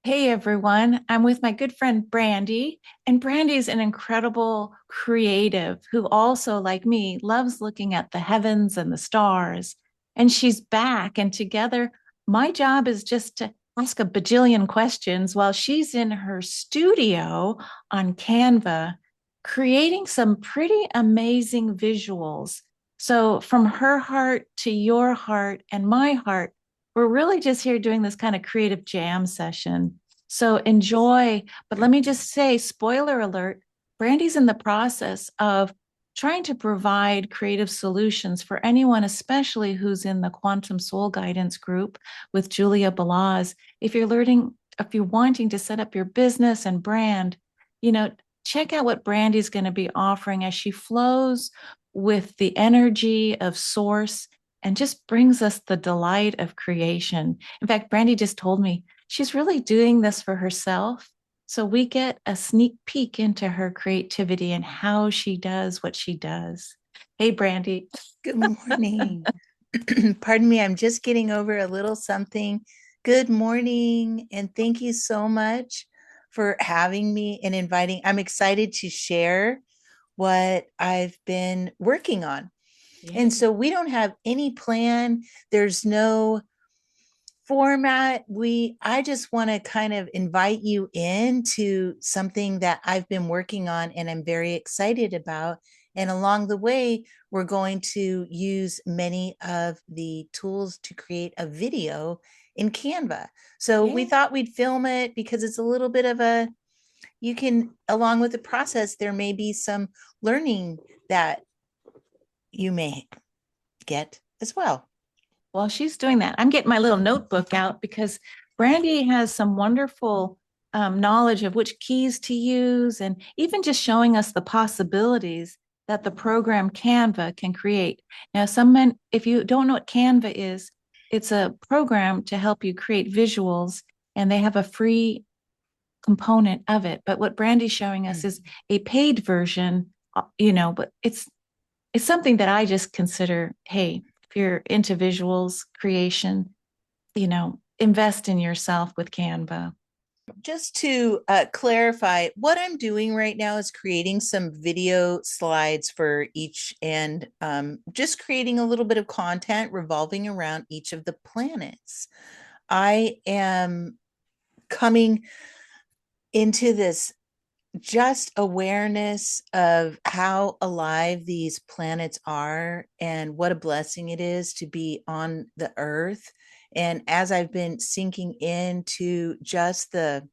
Hey everyone, I'm with my good friend Brandy, and Brandy's an incredible creative who also, like me, loves looking at the heavens and the stars. And she's back, and together, my job is just to ask a bajillion questions while she's in her studio on Canva, creating some pretty amazing visuals. So, from her heart to your heart and my heart, we're really just here doing this kind of creative jam session. So enjoy. But let me just say, spoiler alert, Brandy's in the process of trying to provide creative solutions for anyone, especially who's in the Quantum Soul Guidance group with Julia Balaz. If you're wanting to set up your business and brand, you know, check out what Brandy's going to be offering as she flows with the energy of source and just brings us the delight of creation. In fact, Brandy just told me she's really doing this for herself. So we get a sneak peek into her creativity and how she does what she does. Hey, Brandy. Good morning. Pardon me, I'm just getting over a little something. Good morning, and thank you so much for having me and inviting. I'm excited to share what I've been working on. And Yay. so we don't have any plan. There's no format. I just want to kind of invite you into something that I've been working on and I'm very excited about. And along the way, we're going to use many of the tools to create a video in Canva. So we Yay. thought we'd film it because it's a little bit of a, you can, along with the process, there may be some learning that you may get as well. While she's doing that, I'm getting my little notebook out because Brandy has some wonderful knowledge of which keys to use and even just showing us the possibilities that the program Canva can create. Now, if you don't know what Canva is, it's a program to help you create visuals, and they have a free component of it. But what Brandy's showing us is a paid version, but it's something that I just consider, hey, if you're into visuals creation, invest in yourself with Canva. Just to clarify, what I'm doing right now is creating some video slides for each and just creating a little bit of content revolving around each of the planets. I am coming into this just awareness of how alive these planets are and what a blessing it is to be on the earth. And as I've been sinking into just the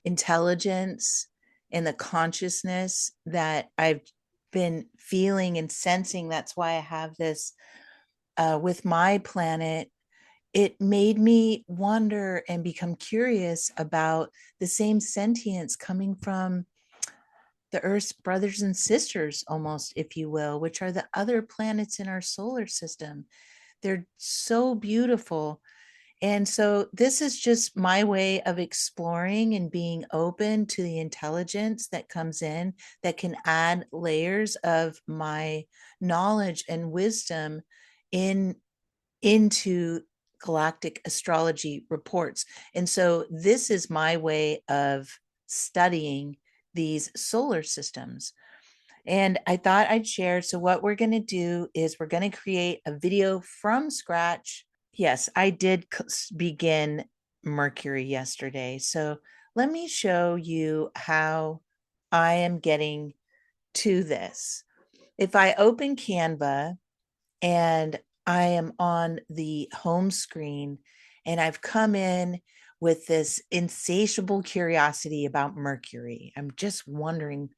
intelligence and the consciousness that I've been feeling and sensing, that's why I have this with my planet. It made me wonder and become curious about the same sentience coming from the Earth's brothers and sisters, almost, if you will, which are the other planets in our solar system. They're so beautiful. And so this is just my way of exploring and being open to the intelligence that comes in that can add layers of my knowledge and wisdom in into galactic astrology reports. And so this is my way of studying these solar systems. And I thought I'd share. So, what we're going to do is we're going to create a video from scratch. Yes, I did begin Mercury yesterday. So, let me show you how I am getting to this. If I open Canva and I am on the home screen and I've come in with this insatiable curiosity about Mercury, I'm just wondering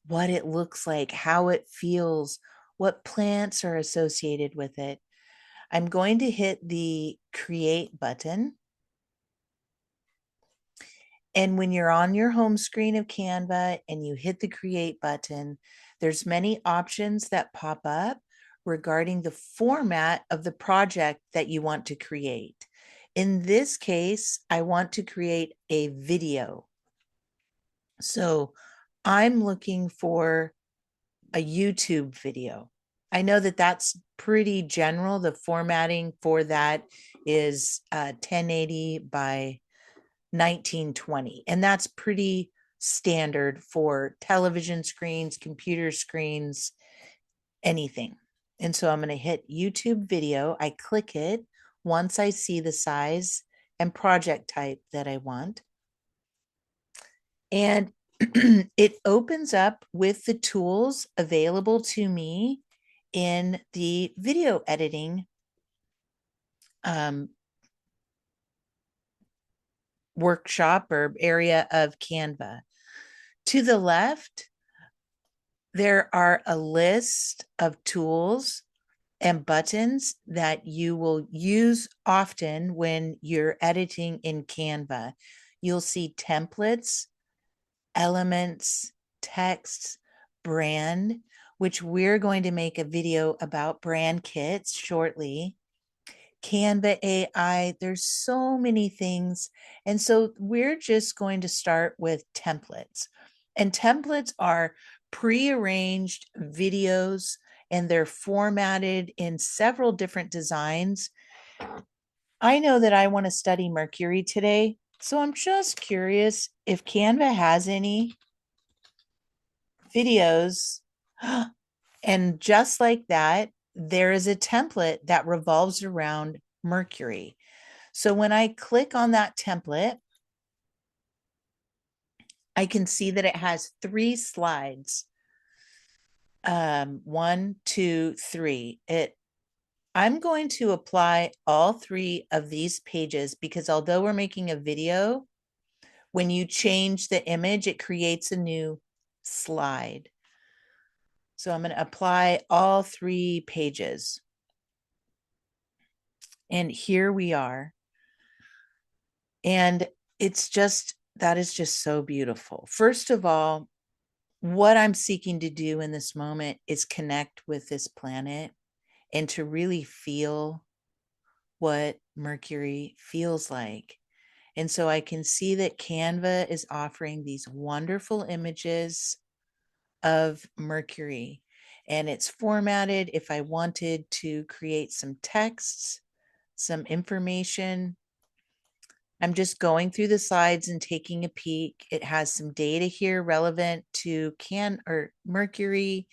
what it looks like, how it feels, what plants are associated with it. I'm going to hit the create button. And when you're on your home screen of Canva and you hit the create button, there's many options that pop up regarding the format of the project that you want to create. In this case, I want to create a video. So I'm looking for a YouTube video. I know that that's pretty general. The formatting for that is 1080 by 1920. And that's pretty standard for television screens, computer screens, anything. And so I'm going to hit YouTube video. I click it once I see the size and project type that I want. And it opens up with the tools available to me in the video editing um, workshop or area of Canva. To the left, there are a list of tools and buttons that you will use often when you're editing in Canva. You'll see templates, elements, texts, brand, which we're going to make a video about brand kits shortly. Canva AI, there's so many things. And so we're just going to start with templates. And templates are pre-arranged videos and they're formatted in several different designs. I know that I want to study Mercury today, so I'm just curious if Canva has any videos. And just like that, there is a template that revolves around Mercury. So when I click on that template, I can see that it has 3 slides. 1, 2, 3. I'm going to apply all 3 of these pages because although we're making a video, when you change the image, it creates a new slide. So I'm going to apply all 3 pages. And here we are. And that is just so beautiful. First of all, what I'm seeking to do in this moment is connect with this planet and to really feel what Mercury feels like. And so I can see that Canva is offering these wonderful images of Mercury. And it's formatted if I wanted to create some texts, some information. I'm just going through the slides and taking a peek. It has some data here relevant to Mercury,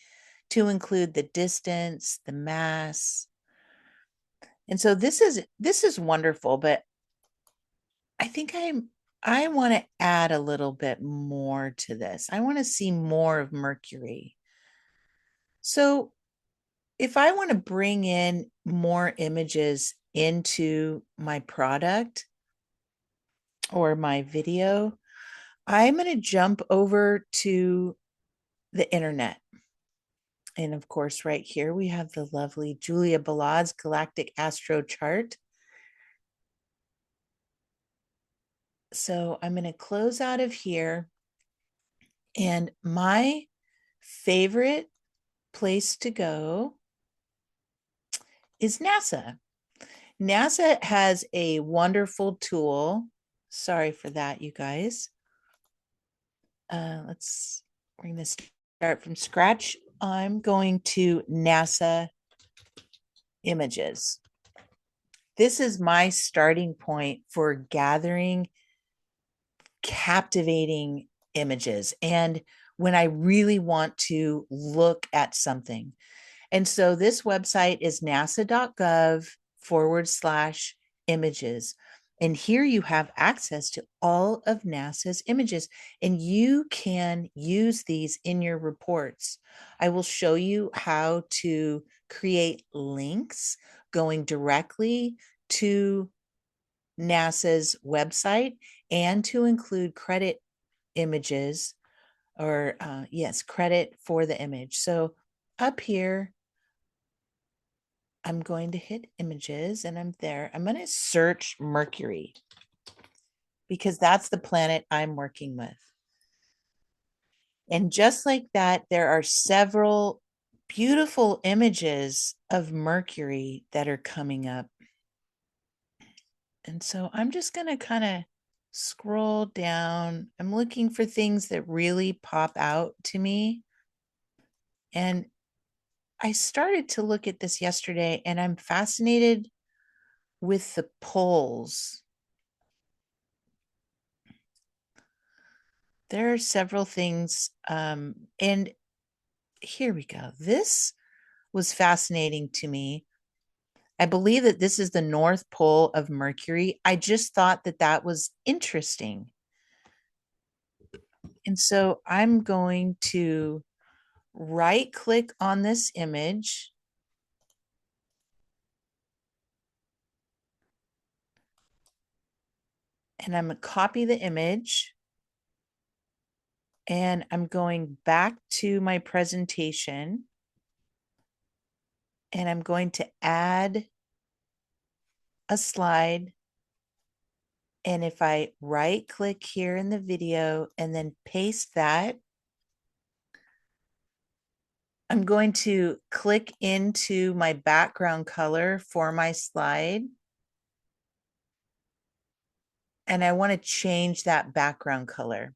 to include the distance, the mass. And so this is wonderful, but I think I want to add a little bit more to this. I want to see more of Mercury. So if I want to bring in more images into my product or my video, I'm going to jump over to the internet. And of course, right here, we have the lovely Julia Balaz Galactic Astro Chart. So I'm going to close out of here. And my favorite place to go is NASA. NASA has a wonderful tool. Sorry for that, you guys. Let's bring this start from scratch. I'm going to NASA images. This is my starting point for gathering captivating images and when I really want to look at something. And so this website is nasa.gov/images. And here you have access to all of NASA's images, and you can use these in your reports. I will show you how to create links going directly to NASA's website and to include credit images or credit for the image. So up here, I'm going to hit images and I'm there. I'm going to search Mercury because that's the planet I'm working with. And just like that, there are several beautiful images of Mercury that are coming up. And so I'm just going to kind of scroll down. I'm looking for things that really pop out to me. And I started to look at this yesterday and I'm fascinated with the poles. There are several things. And here we go. This was fascinating to me. I believe that this is the North Pole of Mercury. I just thought that that was interesting. And so I'm going to right click on this image and I'm going to copy the image and I'm going back to my presentation and I'm going to add a slide. And if I right click here in the video and then paste that, I'm going to click into my background color for my slide. And I want to change that background color.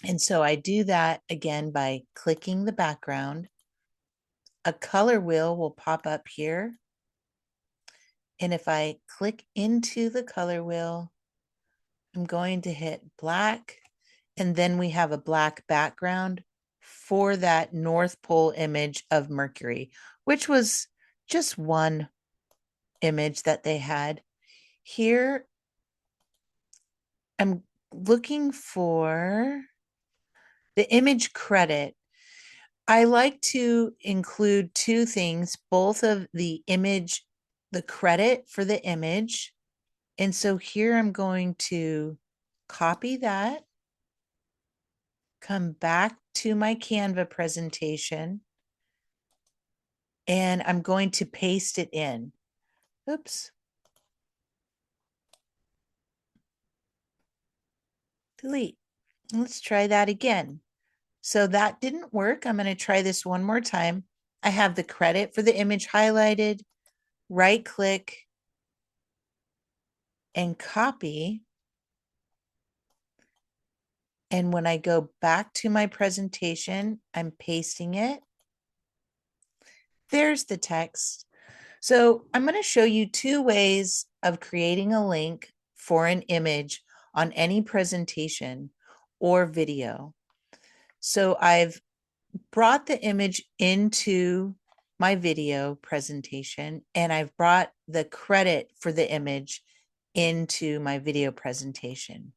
And so I do that again by clicking the background. A color wheel will pop up here. And if I click into the color wheel, I'm going to hit black. And then we have a black background for that North Pole image of Mercury, which was just one image that they had. Here, I'm looking for the image credit. I like to include two things, both of the image, the credit for the image. And so here I'm going to copy that, come back to my Canva presentation, and I'm going to paste it in. Oops. Delete. Let's try that again. So that didn't work. I'm going to try this one more time. I have the credit for the image highlighted, right click and copy. And when I go back to my presentation, I'm pasting it. There's the text. So I'm going to show you two ways of creating a link for an image on any presentation or video. So I've brought the image into my video presentation and I've brought the credit for the image into my video presentation.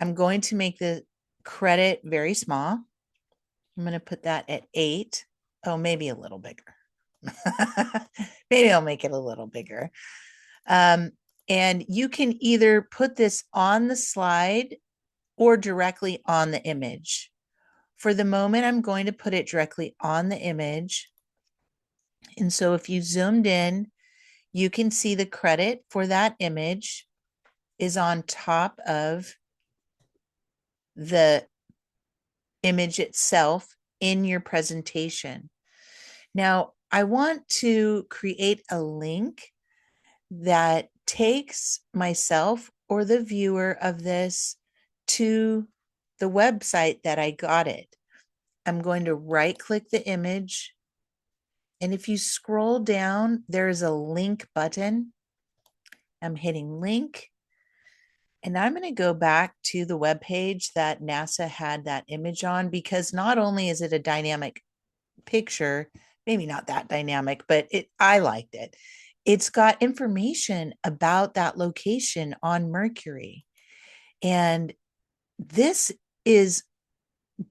I'm going to make the credit very small. I'm going to put that at 8. Oh, maybe a little bigger. Maybe I'll make it a little bigger. And you can either put this on the slide or directly on the image. For the moment, I'm going to put it directly on the image. And so if you zoomed in, you can see the credit for that image is on top of the image itself in your presentation. Now, I want to create a link that takes myself or the viewer of this to the website that I got it. I'm going to right click the image. And if you scroll down, there's a link button. I'm hitting link. And I'm going to go back to the web page that NASA had that image on, because not only is it a dynamic picture, maybe not that dynamic, but I liked it. It's got information about that location on Mercury. And this is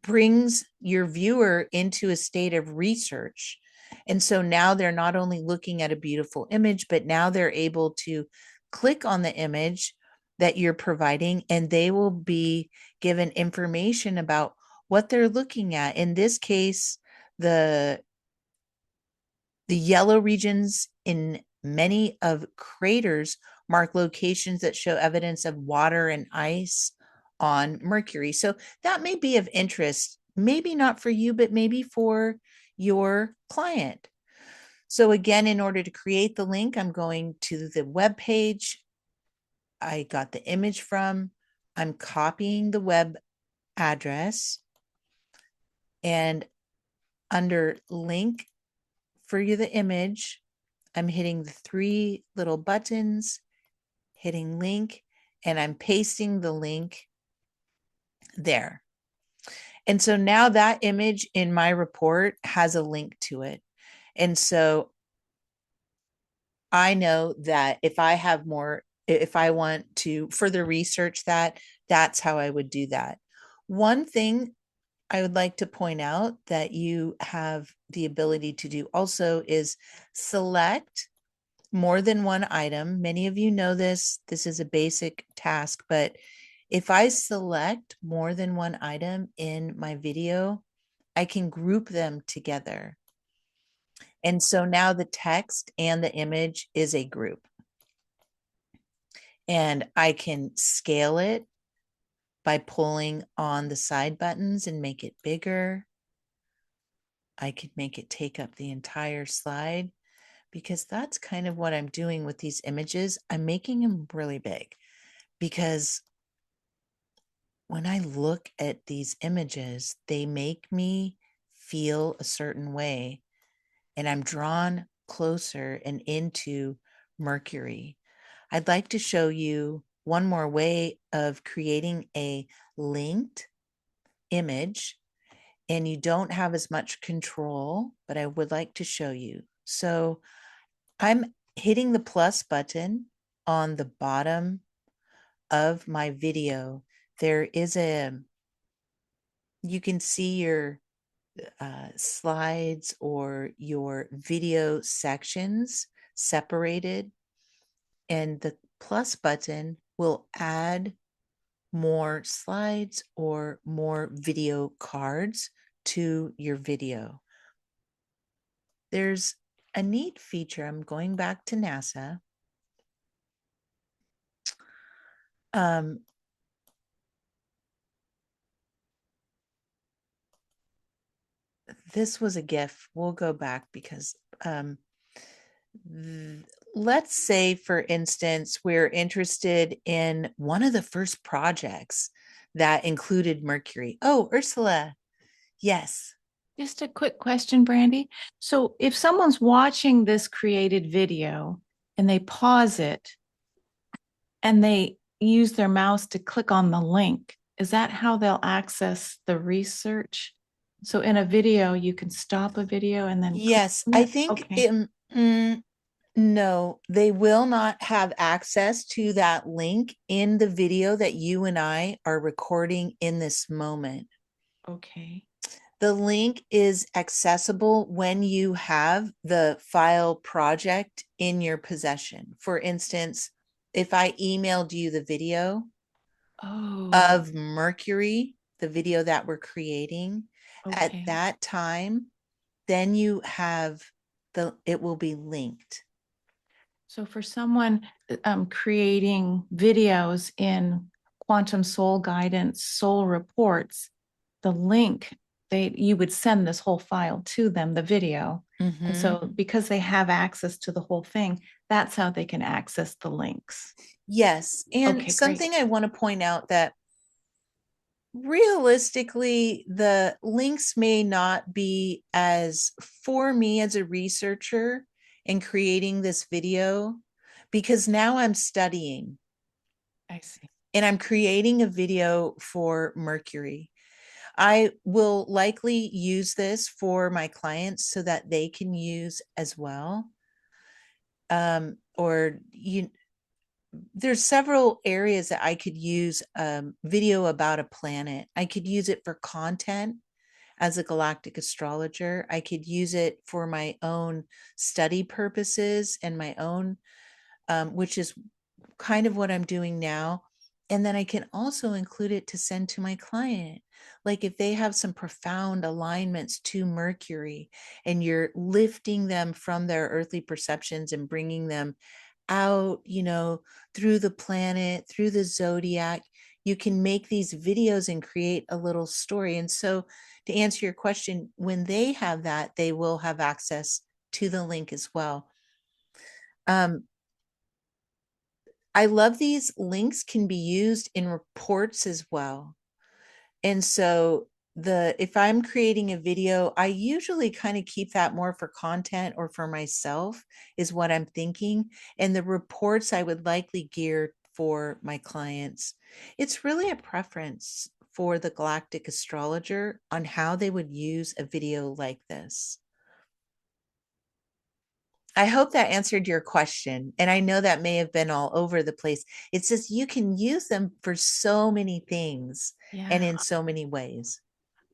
brings your viewer into a state of research. And so now they're not only looking at a beautiful image, but now they're able to click on the image that you're providing, and they will be given information about what they're looking at. In this case, the yellow regions in many of craters mark locations that show evidence of water and ice on Mercury. So that may be of interest, maybe not for you, but maybe for your client. So again, in order to create the link, I'm going to the web page I got the image from. I'm copying the web address and under link for you, the image, I'm hitting the three little buttons, hitting link, and I'm pasting the link there. And so now that image in my report has a link to it. And so I know that if I want to further research that, that's how I would do that. One thing I would like to point out that you have the ability to do also is select more than one item. Many of you know this. This is a basic task, but if I select more than one item in my video, I can group them together. And so now the text and the image is a group. And I can scale it by pulling on the side buttons and make it bigger. I could make it take up the entire slide because that's kind of what I'm doing with these images. I'm making them really big because when I look at these images, they make me feel a certain way, and I'm drawn closer and into Mercury. I'd like to show you one more way of creating a linked image, and you don't have as much control, but I would like to show you. So I'm hitting the plus button on the bottom of my video. There is you can see your slides or your video sections separated, and the plus button will add more slides or more video cards to your video. There's a neat feature. I'm going back to NASA. Um, this was a GIF. We'll go back because let's say, for instance, we're interested in one of the first projects that included Mercury. Oh, Ursula. Yes. Just a quick question, Brandy. So if someone's watching this created video and they pause it and they use their mouse to click on the link, is that how they'll access the research? So in a video, you can stop a video and then click Yes, on I it? think Okay. no, they will not have access to that link in the video that you and I are recording in this moment. Okay. The link is accessible when you have the file project in your possession. For instance, if I emailed you the video Oh, of Mercury, the video that we're creating, at okay. that time, then you have it will be linked. So for someone creating videos in quantum soul guidance, soul reports, the link you would send this whole file to them, the video. And Mm-hmm. so because they have access to the whole thing, that's how they can access the links. Yes. And Okay, great. something I want to point out that realistically, the links may not be as for me as a researcher in creating this video because now I'm studying I see. and I'm creating a video for Mercury. I will likely use this for my clients so that they can use as well. Or there's several areas that I could use video about a planet. I could use it for content as a galactic astrologer. I could use it for my own study purposes and my own, which is kind of what I'm doing now. And then I can also include it to send to my client. Like if they have some profound alignments to Mercury and you're lifting them from their earthly perceptions and bringing them out, through the planet, through the zodiac, you can make these videos and create a little story. And so, to answer your question, when they have that, they will have access to the link as well. I love these links can be used in reports as well. And so if I'm creating a video, I usually kind of keep that more for content or for myself, is what I'm thinking. And the reports I would likely gear for my clients. It's really a preference for the galactic astrologer on how they would use a video like this. I hope that answered your question. And I know that may have been all over the place. It's just you can use them for so many things and Yeah, in so many ways.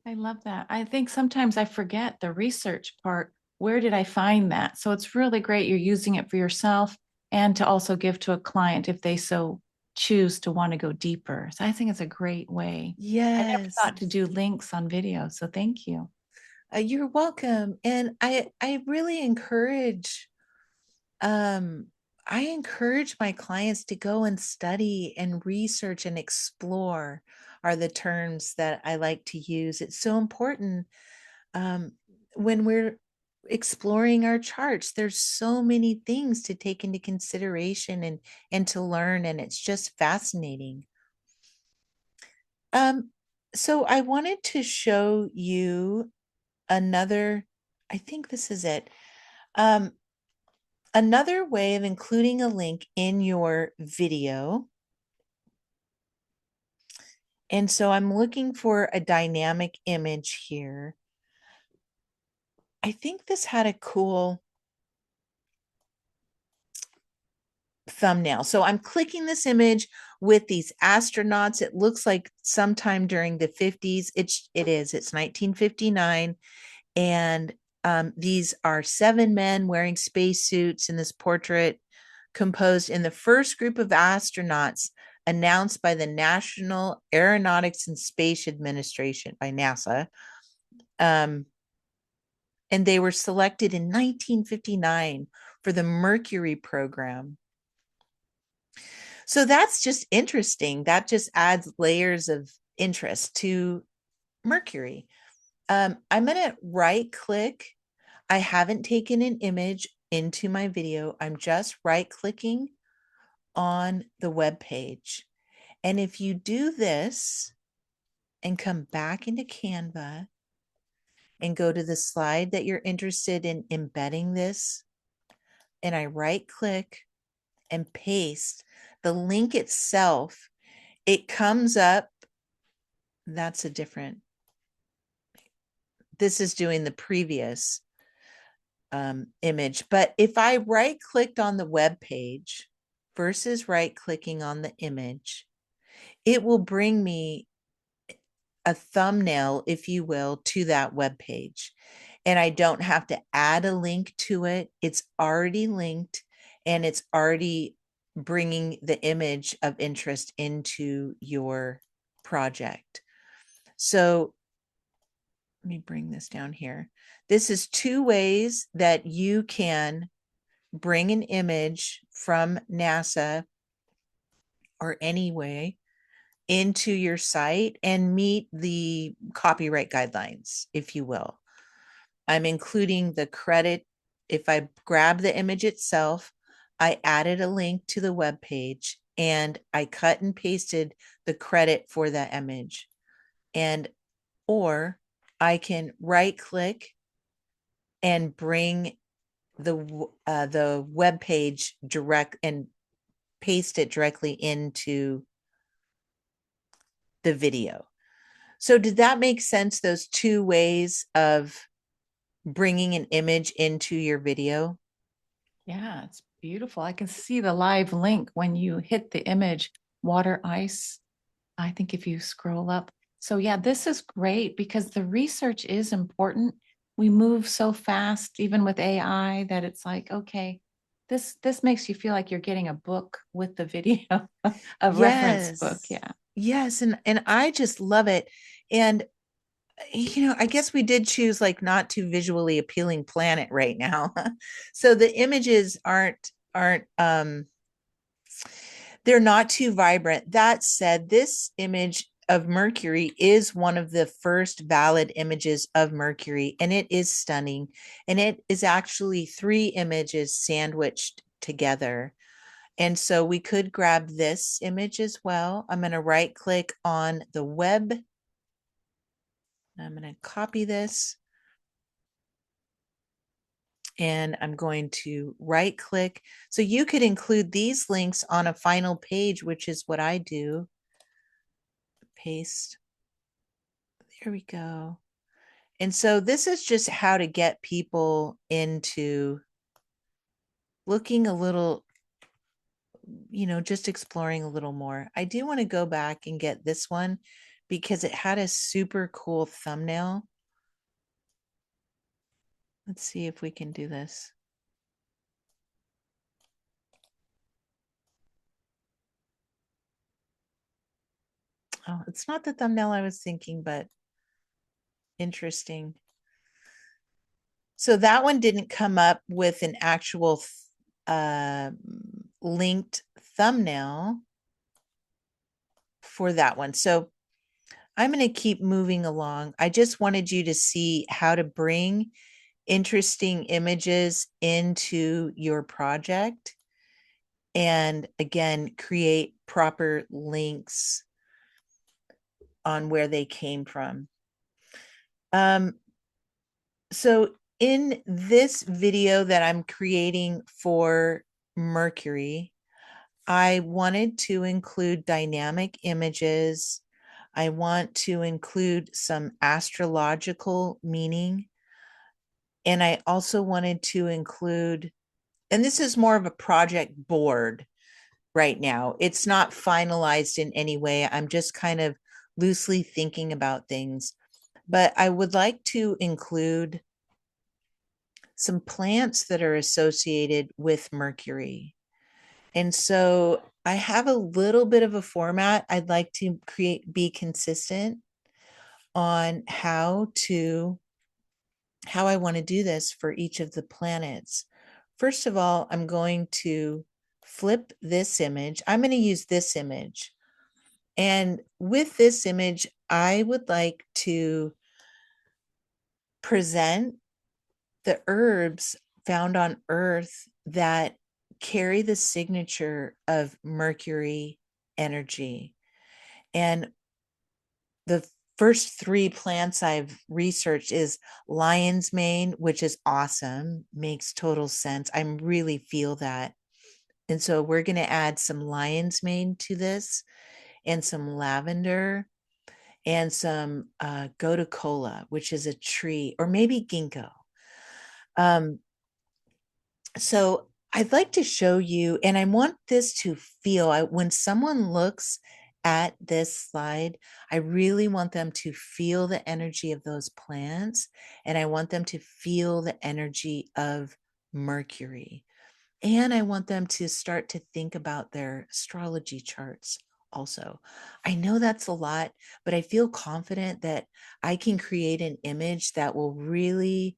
I love that. I think sometimes I forget the research part. Where did I find that? So it's really great you're using it for yourself and to also give to a client if they so choose to want to go deeper. So I think it's a great way. I never Yes. thought to do links on video. So thank you. You're welcome. And I really um I encourage my clients to go and study and research and explore are the terms that I like to use. It's so important um when we're exploring our charts. There's so many things to take into consideration and to learn, and it's just fascinating. Um so I wanted to show you another, I think this is it. Um, Another way of including a link in your video. And so I'm looking for a dynamic image here. I think this had a cool thumbnail. So I'm clicking this image with these astronauts. It looks like sometime during the 50s. It's 1959. And these are 7 men wearing spacesuits in this portrait, composed in the first group of astronauts announced by the National Aeronautics and Space Administration, by NASA. Um, and they were selected in 1959 for the Mercury program. So that's just interesting. That just adds layers of interest to Mercury. I'm going to right click. I haven't taken an image into my video. I'm just right clicking on the web page. And if you do this and come back into Canva and go to the slide that you're interested in embedding this, and I right click and paste the link itself, it comes up. That's a different, this is doing the previous image. But if I right clicked on the web page versus right clicking on the image, it will bring me a thumbnail, if you will, to that web page. And I don't have to add a link to it. It's already linked and it's already bringing the image of interest into your project. So let me bring this down here. This is 2 ways that you can bring an image from NASA or any way into your site and meet the copyright guidelines, if you will. I'm including the credit. If I grab the image itself, I added a link to the web page and I cut and pasted the credit for that image. And or I can right click and bring the web page direct and paste it directly into the video. So did that make sense? Those 2 ways of bringing an image into your video? Yeah, it's beautiful. I can see the live link when you hit the image, water, ice. I think if you scroll up. So yeah, this is great because the research is important. We move so fast, even with AI, that it's like, okay, this makes you feel like you're getting a book with the video, a reference book. Yes. Yeah. Yes, and I just love it. And I guess we did choose like not too visually appealing planet right now. So the images aren't they're not too vibrant. That said, this image of Mercury is one of the first valid images of Mercury, and it is stunning. And it is actually 3 images sandwiched together. And so we could grab this image as well. I'm going to right click on the web I'm going to copy this and I'm going to right click. So you could include these links on a final page, which is what I do. Paste. There we go. And so this is just how to get people into looking a little, just exploring a little more. I do want to go back and get this one because it had a super cool thumbnail. Let's see if we can do this. Oh, it's not the thumbnail I was thinking, but interesting. So that one didn't come up with an actual linked thumbnail for that one. So I'm going to keep moving along. I just wanted you to see how to bring interesting images into your project. And again, create proper links on where they came from. So in this video that I'm creating for Mercury, I wanted to include dynamic images. I want to include some astrological meaning. And I also wanted to include, and this is more of a project board right now. It's not finalized in any way. I'm just kind of loosely thinking about things. But I would like to include some plants that are associated with Mercury. And so I have a little bit of a format. I'd like to be consistent on how I want to do this for each of the planets. First of all, I'm going to flip this image. I'm going to use this image. And with this image, I would like to present the herbs found on Earth that carry the signature of Mercury energy. And the first three plants I've researched is lion's mane, which is awesome, makes total sense. I really feel that. And so we're going to add some lion's mane to this and some lavender and some gotu kola, which is a tree, or maybe ginkgo. So I'd like to show you, and I want this to feel, when someone looks at this slide, I really want them to feel the energy of those plants, and I want them to feel the energy of Mercury. And I want them to start to think about their astrology charts also. I know that's a lot, but I feel confident that I can create an image that will really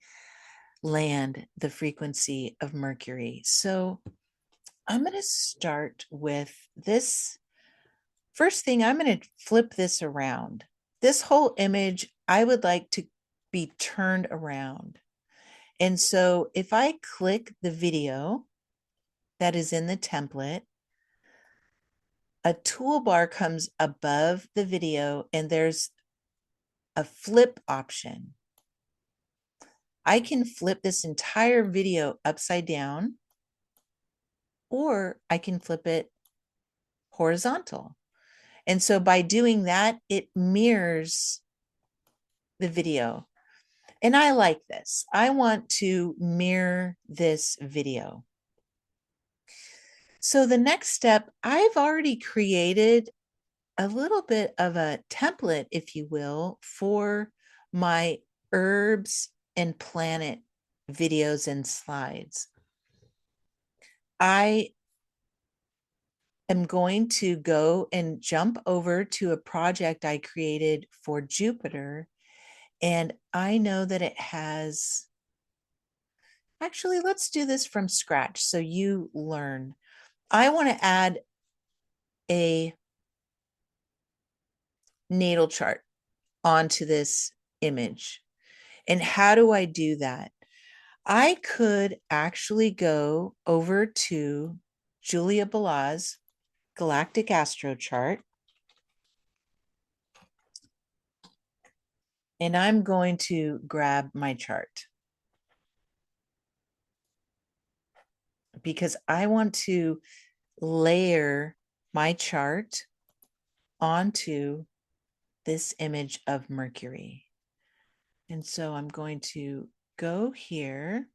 land the frequency of Mercury. So I'm going to start with this. First thing, I'm going to flip this around. This whole image, I would like to be turned around. And so if I click the video that is in the template, a toolbar comes above the video and there's a flip option. I can flip this entire video upside down, or I can flip it horizontal. And so by doing that, it mirrors the video. And I like this. I want to mirror this video. So the next step, I've already created a little bit of a template, if you will, for my herbs and planet videos and slides. I am going to go and jump over to a project I created for Jupiter. And I know that it has, actually, let's do this from scratch so you learn. I want to add a natal chart onto this image. And how do I do that? I could actually go over to Julia Balaz Galactic Astro Chart. And I'm going to grab my chart because I want to layer my chart onto this image of Mercury. And so I'm going to go here.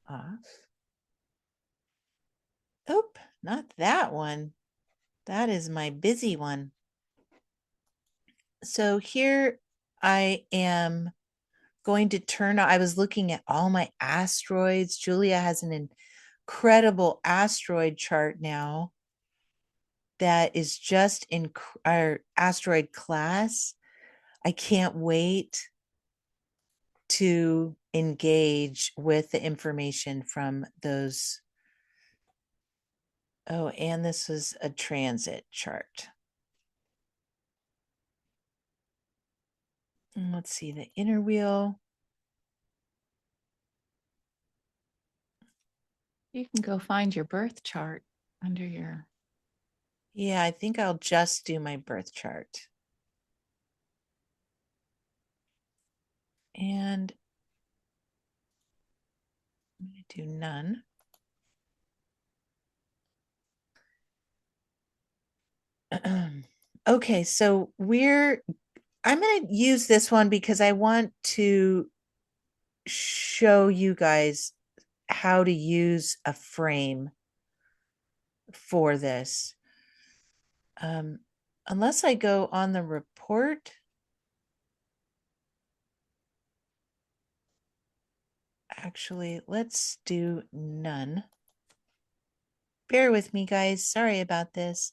Off. Oh, not that one. That is my busy one. So here I am going to turn on, I was looking at all my asteroids. Julia has an incredible asteroid chart now that is just in our asteroid class. I can't wait to engage with the information from those. Oh, and this was a transit chart. And let's see the inner wheel. You can go find your birth chart under your. Yeah, I think I'll just do my birth chart. And I'm going to do none. Okay, so I'm going to use this one because I want to show you guys how to use a frame for this. Unless I go on the report. Actually, let's do none. Bear with me, guys. Sorry about this.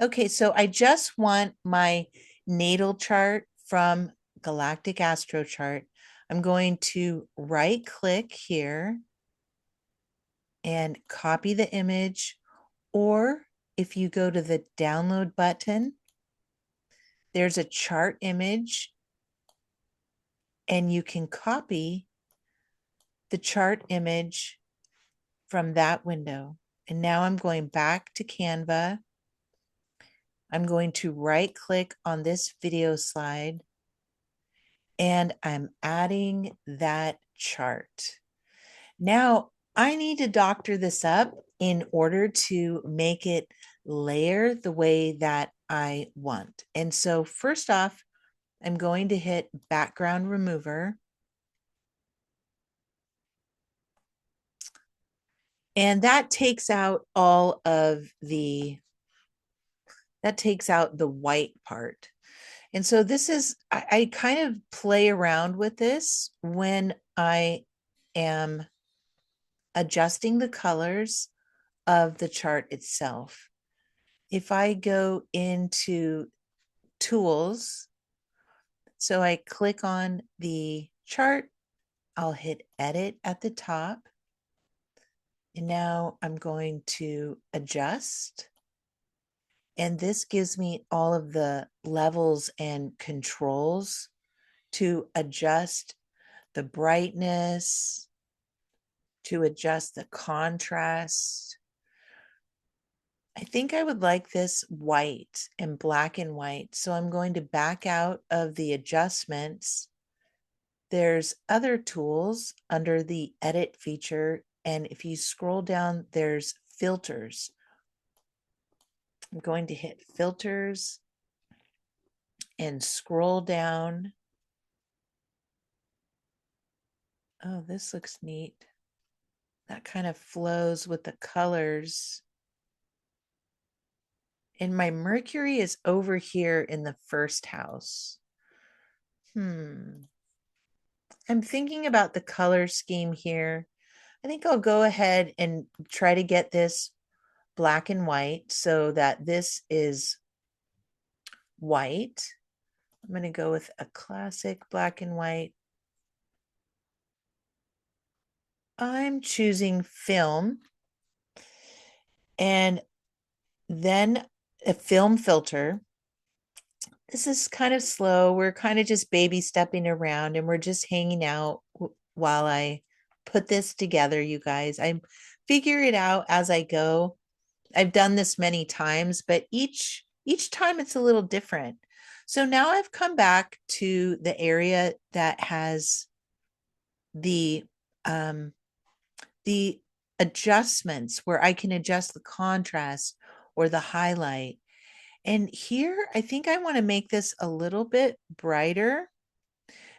Okay, so I just want my natal chart from Galactic Astro Chart. I'm going to right click here and copy the image, or if you go to the download button, there's a chart image and you can copy the chart image from that window. And now I'm going back to Canva. I'm going to right click on this video slide and I'm adding that chart. Now I need to doctor this up in order to make it layer the way that I want. And so first off, I'm going to hit background remover. And that takes out the white part. And so this is, I kind of play around with this when I am adjusting the colors of the chart itself. If I go into tools, so I click on the chart, I'll hit edit at the top. And now I'm going to adjust. And this gives me all of the levels and controls to adjust the brightness, to adjust the contrast. I think I would like this white and black and white. So I'm going to back out of the adjustments. There's other tools under the edit feature. And if you scroll down, there's filters. I'm going to hit filters and scroll down. Oh, this looks neat. That kind of flows with the colors. And my Mercury is over here in the first house. I'm thinking about the color scheme here. I think I'll go ahead and try to get this black and white so that this is white. I'm going to go with a classic black and white. I'm choosing film and then a film filter. This is kind of slow. We're kind of just baby stepping around and we're just hanging out while I put this together, you guys. I figure it out as I go. I've done this many times, but each Each time it's a little different. So now I've come back to the area that has the um, the adjustments where I can adjust the contrast or the highlight. And here, I think I want to make this a little bit brighter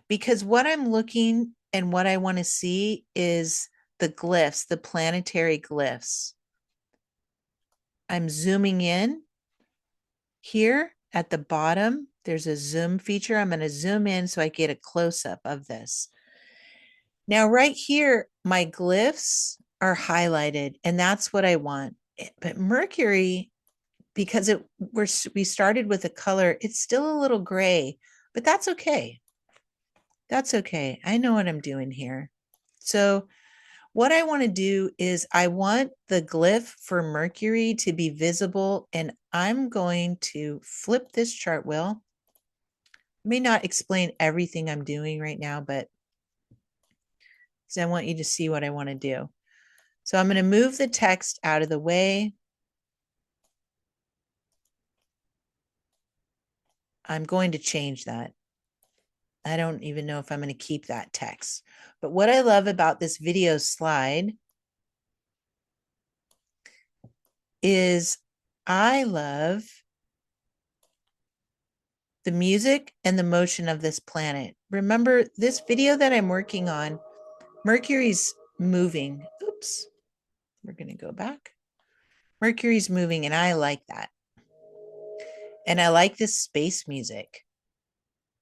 because what I'm looking and what I want to see is the glyphs, the planetary glyphs. I'm zooming in here at the bottom. There's a zoom feature. I'm going to zoom in so I get a close up of this. Now, right here, my glyphs are highlighted, and that's what I want. But Mercury, because we started with a color, it's still a little gray, but that's okay. That's okay. I know what I'm doing here. So what I want to do is I want the glyph for Mercury to be visible, and I'm going to flip this chart wheel. I may not explain everything I'm doing right now, but I want you to see what I want to do. So I'm going to move the text out of the way. I'm going to change that. I don't even know if I'm going to keep that text. But what I love about this video slide is I love the music and the motion of this planet. Remember, this video that I'm working on, Mercury's moving. Oops, we're going to go back. Mercury's moving, and I like that. And I like this space music.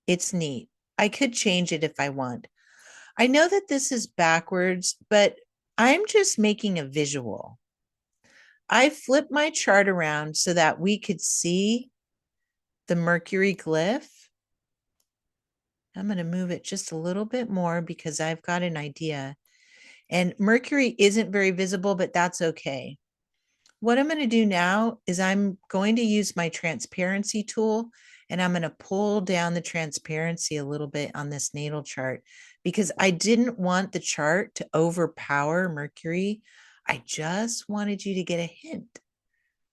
It's neat. I could change it if I want. I know that this is backwards, but I'm just making a visual. I flipped my chart around so that we could see the Mercury glyph. I'm going to move it just a little bit more because I've got an idea. And Mercury isn't very visible, but that's okay. What I'm going to do now is I'm going to use my transparency tool, and I'm going to pull down the transparency a little bit on this natal chart because I didn't want the chart to overpower Mercury. I just wanted you to get a hint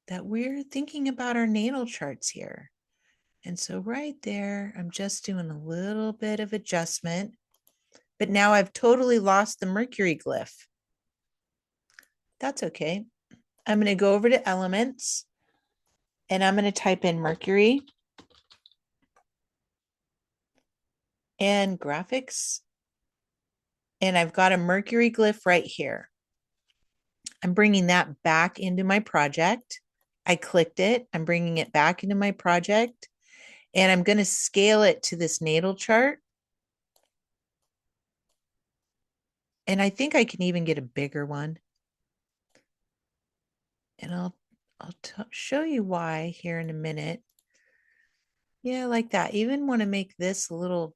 that we're thinking about our natal charts here. And so right there, I'm just doing a little bit of adjustment, but now I've totally lost the Mercury glyph. That's okay. I'm going to go over to elements, and I'm going to type in Mercury and graphics. And I've got a Mercury glyph right here. I'm bringing that back into my project. I clicked it. I'm bringing it back into my project, and I'm going to scale it to this natal chart. And I think I can even get a bigger one. And I'll show you why here in a minute. Yeah, like that. Even want to make this a little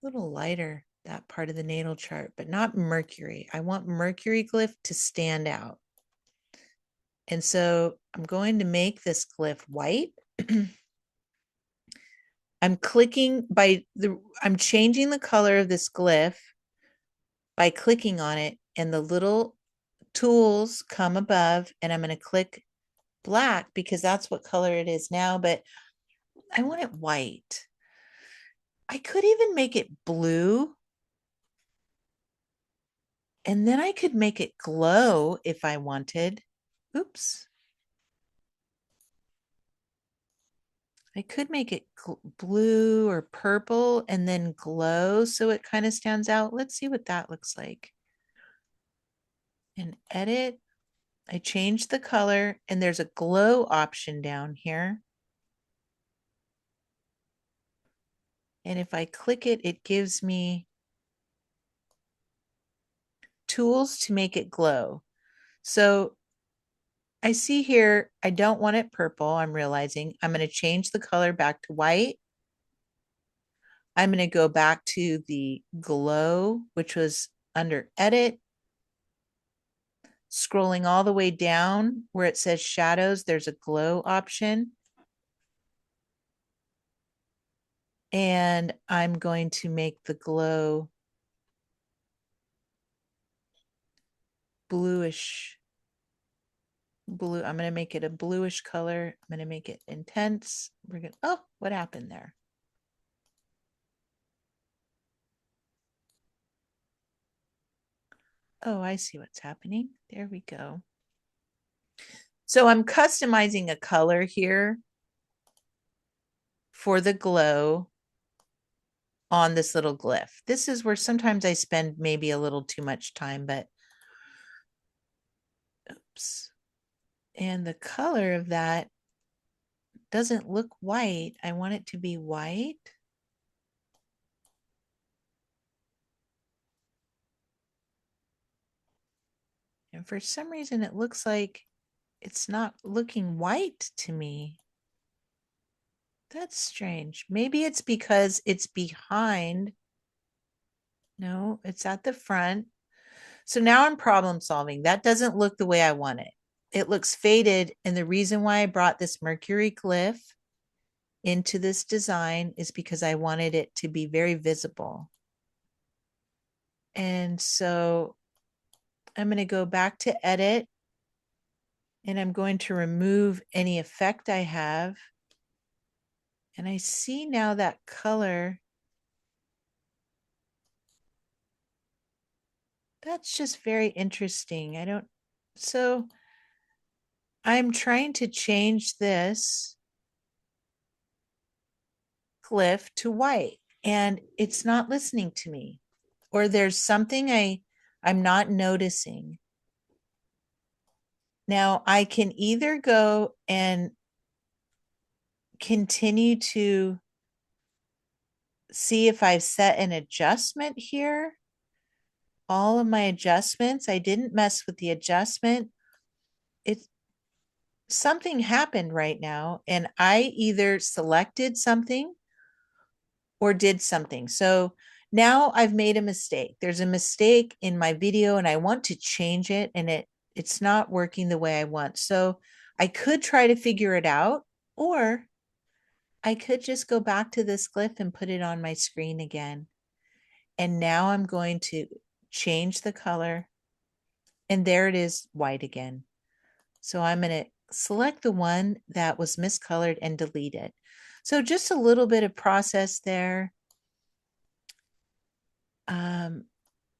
lighter, that part of the natal chart, but not Mercury. I want Mercury glyph to stand out. And so I'm going to make this glyph white. I'm changing the color of this glyph by clicking on it, and the little tools come above, and I'm going to click black because that's what color it is now, but I want it white. I could even make it blue, and then I could make it glow if I wanted. Oops. I could make it blue or purple and then glow so it kind of stands out. Let's see what that looks like. And edit. I changed the color, and there's a glow option down here. And if I click it, it gives me tools to make it glow. So I see here, I don't want it purple. I'm realizing I'm going to change the color back to white. I'm going to go back to the glow, which was under edit. Scrolling all the way down where it says shadows, there's a glow option. And I'm going to make the glow bluish. blue. I'm going to make it a bluish color. I'm going to make it intense. We're going to, oh, what happened there? Oh, I see what's happening. There we go. So I'm customizing a color here for the glow on this little glyph. This is where sometimes I spend maybe a little too much time, but oops. And the color of that doesn't look white. I want it to be white. And for some reason, it looks like it's not looking white to me. That's strange. Maybe it's because it's behind. No, it's at the front. So now I'm problem solving. That doesn't look the way I want it. It looks faded. And the reason why I brought this Mercury glyph into this design is because I wanted it to be very visible. And so I'm going to go back to edit and I'm going to remove any effect I have. And I see now that color. That's just very interesting. So I'm trying to change this glyph to white and it's not listening to me. Or there's something I'm not noticing. Now I can either go and continue to see if I've set an adjustment here. All of my adjustments, I didn't mess with the adjustment. It's something happened right now and I either selected something or did something. So now I've made a mistake. There's a mistake in my video and I want to change it and it's not working the way I want. So I could try to figure it out or I could just go back to this glyph and put it on my screen again. And now I'm going to change the color and there it is, white again. So I'm going to select the one that was miscolored and delete it. So just a little bit of process there.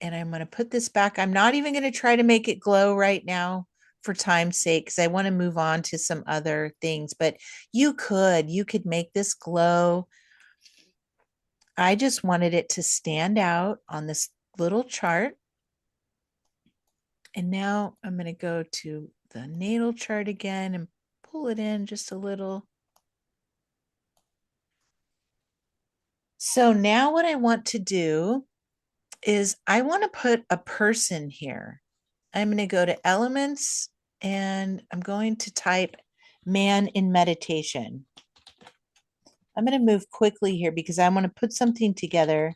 And I'm going to put this back. I'm not even going to try to make it glow right now for time's sake, because I want to move on to some other things, but you could make this glow. I just wanted it to stand out on this little chart. And now I'm going to go to the natal chart again and pull it in just a little. So now what I want to do is I want to put a person here. I'm going to go to elements and I'm going to type man in meditation. I'm going to move quickly here because I want to put something together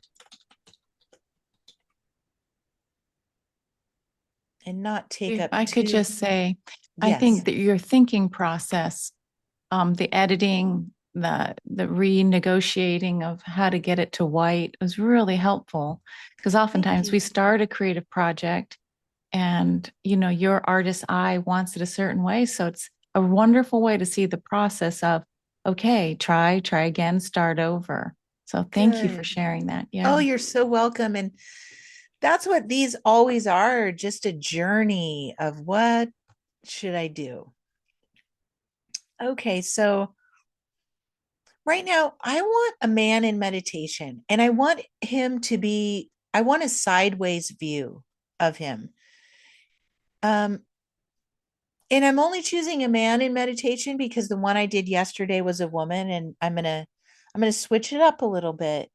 and not take If up I could too. just say, I Yes. think that your thinking process, the editing, the renegotiating of how to get it to white was really helpful because Thank oftentimes we you. start a creative project and your artist eye wants it a certain way. So it's a wonderful way to see the process of, okay, try again, start over. So thank you for Good. sharing that. Oh, Yeah. you're so welcome. And that's what these always are, just a journey of what should I do? Okay, so right now I want a man in meditation and I want I want a sideways view of him. Um, and I'm only choosing a man in meditation because the one I did yesterday was a woman and I'm gonna switch it up a little bit.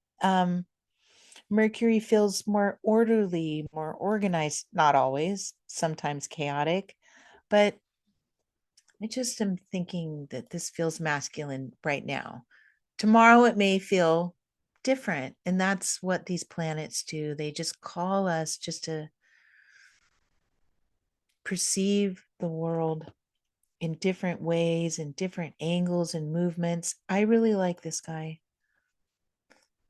Mercury feels more orderly, more organized, not always, sometimes chaotic, but I just am thinking that this feels masculine right now. Tomorrow it may feel different. And that's what these planets do. They just call us just to perceive the world in different ways and different angles and movements. I really like this guy.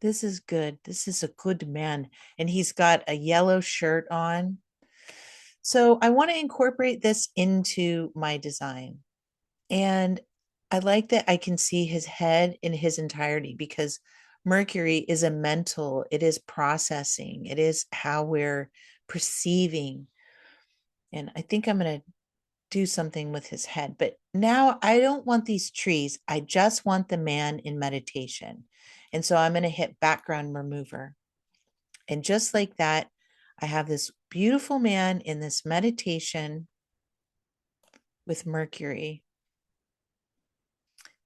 This is good. This is a good man. And he's got a yellow shirt on. So I want to incorporate this into my design. And I like that I can see his head in his entirety because Mercury is a mental, it is processing, it is how we're perceiving. And I think I'm going to do something with his head. But now I don't want these trees. I just want the man in meditation. And so I'm going to hit background remover. And just like that, I have this beautiful man in this meditation with Mercury.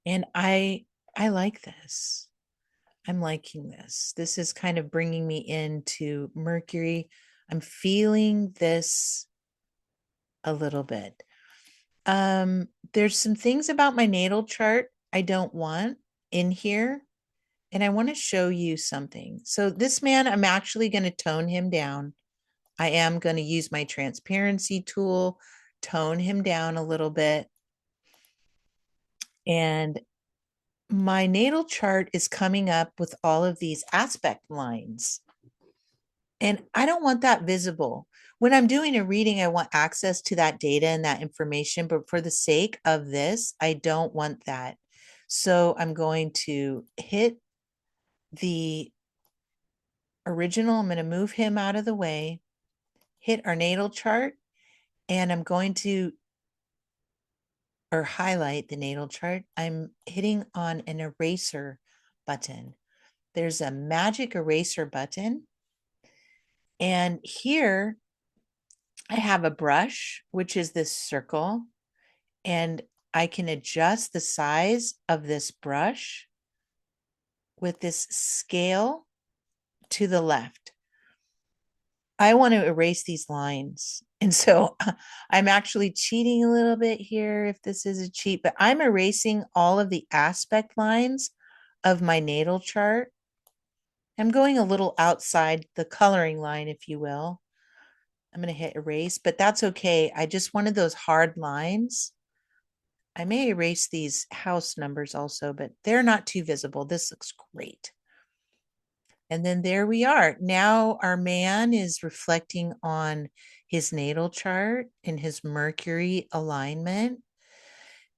And I like this. I'm liking this. This is kind of bringing me into Mercury. I'm feeling this a little bit. There's some things about my natal chart I don't want in here, and I want to show you something. So this man, I'm actually going to tone him down. I am going to use my transparency tool, tone him down a little bit. And my natal chart is coming up with all of these aspect lines. And I don't want that visible. When I'm doing a reading, I want access to that data and that information. But for the sake of this, I don't want that. So I'm going to hit the original. I'm going to move him out of the way, hit our natal chart, and I'm going to or highlight the natal chart. I'm hitting on an eraser button. There's a magic eraser button. And here I have a brush, which is this circle, and I can adjust the size of this brush with this scale to the left. I want to erase these lines. And so I'm actually cheating a little bit here if this is a cheat, but I'm erasing all of the aspect lines of my natal chart. I'm going a little outside the coloring line, if you will. I'm going to hit erase, but that's okay. I just wanted those hard lines. I may erase these house numbers also, but they're not too visible. This looks great. And then there we are. Now our man is reflecting on his natal chart and his Mercury alignment,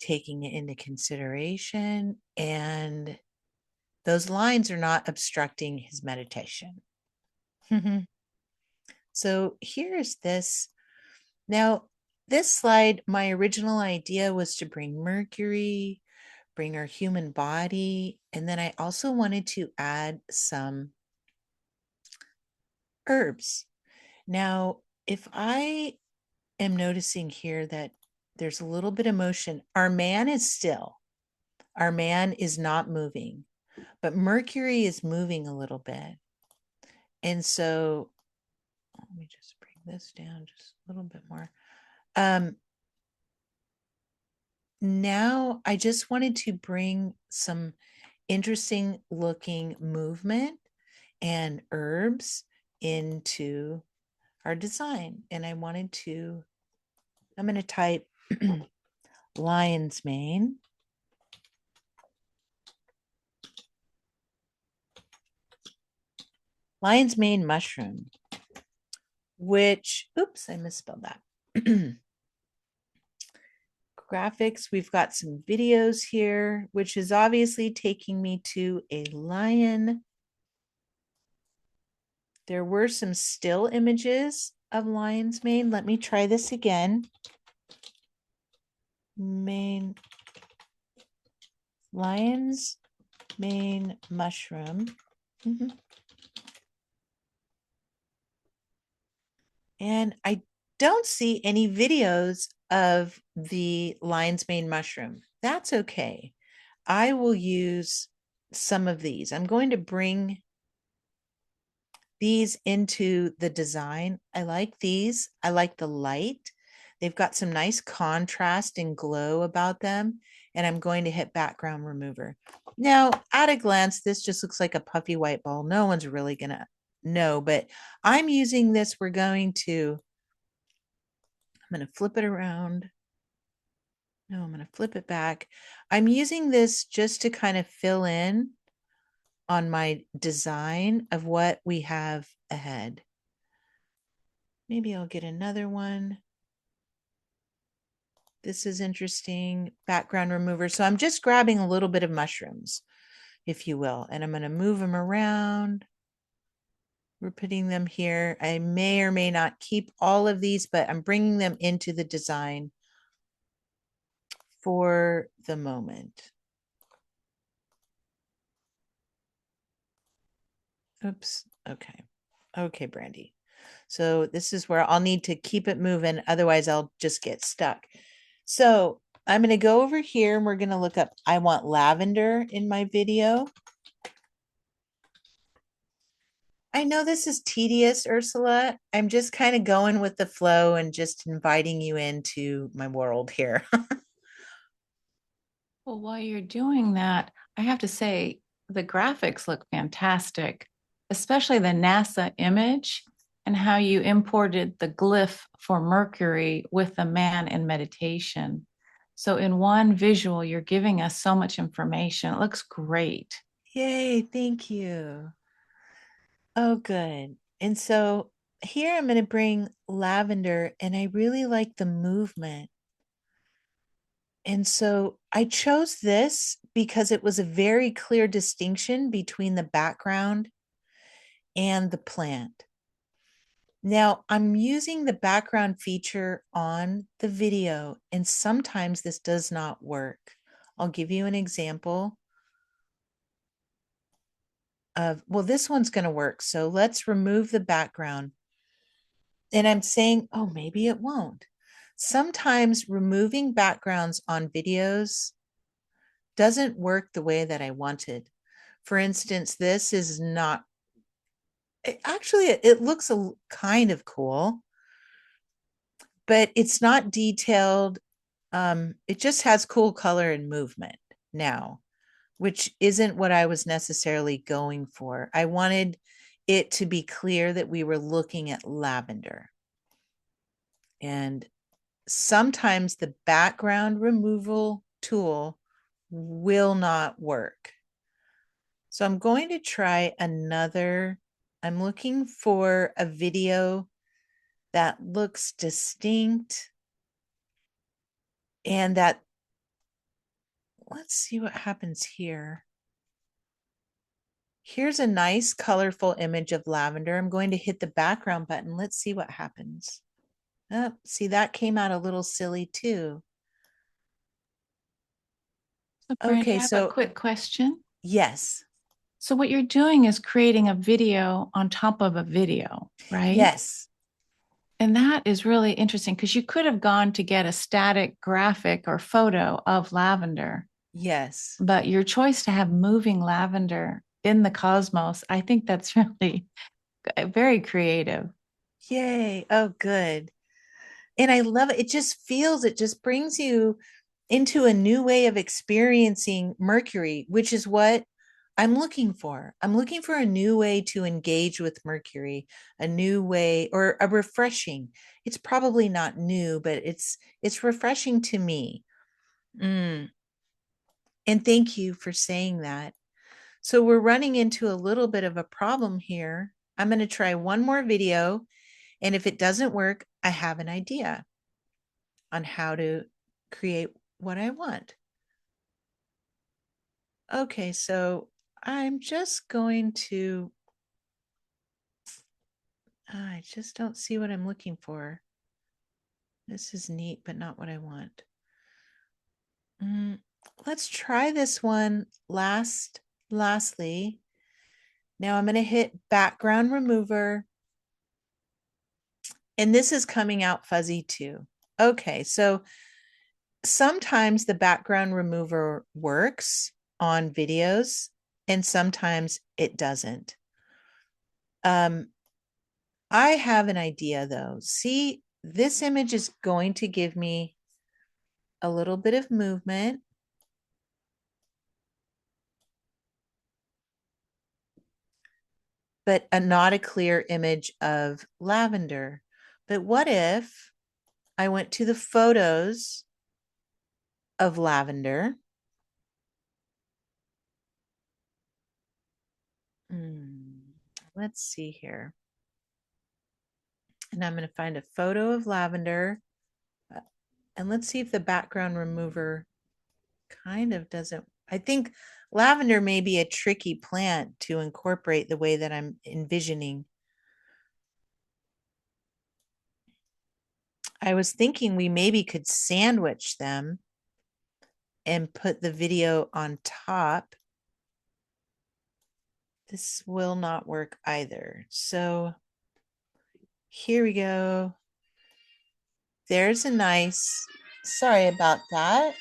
taking it into consideration. And those lines are not obstructing his meditation. So here's this. Now, this slide, my original idea was to bring Mercury, bring our human body, and then I also wanted to add some herbs. Now, if I am noticing here that there's a little bit of motion, our man is still, our man is not moving, but Mercury is moving a little bit. And so let me just bring this down just a little bit more. Now I just wanted to bring some interesting looking movement and herbs into our design. And I'm going to type lion's mane. Lion's mane mushroom, which, oops, I misspelled that. Graphics, we've got some videos here, which is obviously taking me to a lion. There were some still images of lion's mane. Let me try this again. Mane, lion's mane mushroom. And I don't see any videos of the lion's mane mushroom. That's okay. I will use some of these. I'm going to bring these into the design. I like these. I like the light. They've got some nice contrast and glow about them. And I'm going to hit background remover. Now, at a glance, this just looks like a puffy white ball. No one's really going to know, but I'm using this. I'm going to flip it around. No, I'm going to flip it back. I'm using this just to kind of fill in on my design of what we have ahead. Maybe I'll get another one. This is interesting. Background remover. So I'm just grabbing a little bit of mushrooms, if you will, and I'm going to move them around. We're putting them here. I may or may not keep all of these, but I'm bringing them into the design for the moment. Oops. Okay. Okay, Brandy. So this is where I'll need to keep it moving. Otherwise, I'll just get stuck. So I'm going to go over here and we're going to look up, I want lavender in my video. I know this is tedious, Ursula. I'm just kind of going with the flow and just inviting you into my world here. Well, while you're doing that, I have to say the graphics look fantastic, especially the NASA image and how you imported the glyph for Mercury with the man in meditation. So, in one visual, you're giving us so much information. It looks great. Yay, thank you. Oh, good. And so here I'm going to bring lavender, and I really like the movement. And so I chose this because it was a very clear distinction between the background and the plant. Now I'm using the background feature on the video, and sometimes this does not work. I'll give you an example of, well, this one's going to work. So let's remove the background. And I'm saying, oh, maybe it won't. Sometimes removing backgrounds on videos doesn't work the way that I wanted. For instance, this is not, actually, it looks a kind of cool, but it's not detailed. It just has cool color and movement now, which isn't what I was necessarily going for. I wanted it to be clear that we were looking at lavender. And sometimes the background removal tool will not work. So I'm going to try another. I'm looking for a video that looks distinct and that, let's see what happens here. Here's a nice colorful image of lavender. I'm going to hit the background button. Let's see what happens. Oh, see, that came out a little silly too. So, Brandy, Okay, I have a so quick question. yes, So, what you're doing is creating a video on top of a video, right? yes, And that is really interesting because you could have gone to get a static graphic or photo of lavender, yes. but your choice to have moving lavender in the cosmos, I think that's really very creative. Yay. Oh, good. And I love it. It just feels, it just brings you into a new way of experiencing Mercury, which is what I'm looking for. I'm looking for a new way to engage with Mercury, a new way or a refreshing. It's probably not new, but it's refreshing to me. Mm. And thank you for saying that. So we're running into a little bit of a problem here. I'm going to try one more video, and if it doesn't work, I have an idea on how to create what I want. Okay, so I'm just going to, I just don't see what I'm looking for. This is neat, but not what I want. Mm, let's try this one lastly. Now I'm going to hit background remover, and this is coming out fuzzy too. Okay, so sometimes the background remover works on videos and sometimes it doesn't. Um, I have an idea though. See, this image is going to give me a little bit of movement, but not a clear image of lavender. But what if I went to the photos of lavender? Hmm, let's see here. And I'm going to find a photo of lavender. uh, And let's see if the background remover kind of doesn't. I think lavender may be a tricky plant to incorporate the way that I'm envisioning. I was thinking we maybe could sandwich them and put the video on top. This will not work either. So here we go. There's a nice, sorry about that.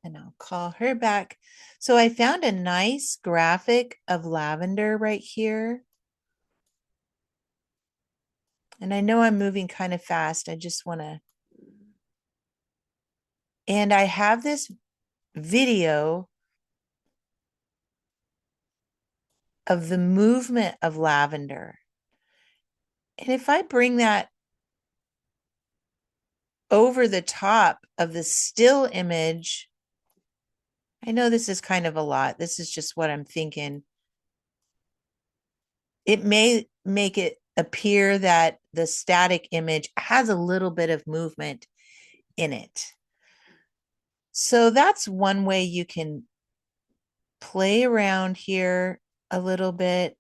And I'll call her back. So I found a nice graphic of lavender right here. And I know I'm moving kind of fast. I just want to, and I have this video of the movement of lavender. And if I bring that over the top of the still image, I know this is kind of a lot. This is just what I'm thinking. It may make it appear that the static image has a little bit of movement in it. So that's one way you can play around here a little bit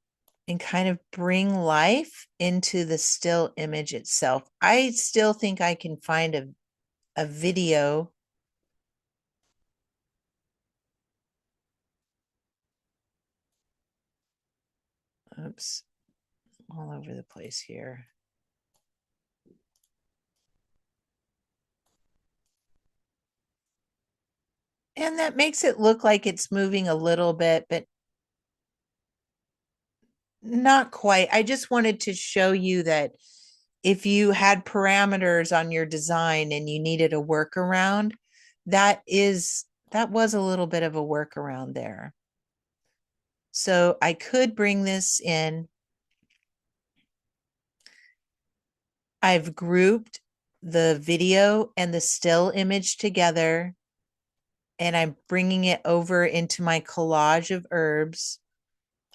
and kind of bring life into the still image itself. I still think I can find a video. Oops, all over the place here. And that makes it look like it's moving a little bit, but not quite. I just wanted to show you that if you had parameters on your design and you needed a workaround, that was a little bit of a workaround there. So I could bring this in. I've grouped the video and the still image together, and I'm bringing it over into my collage of herbs.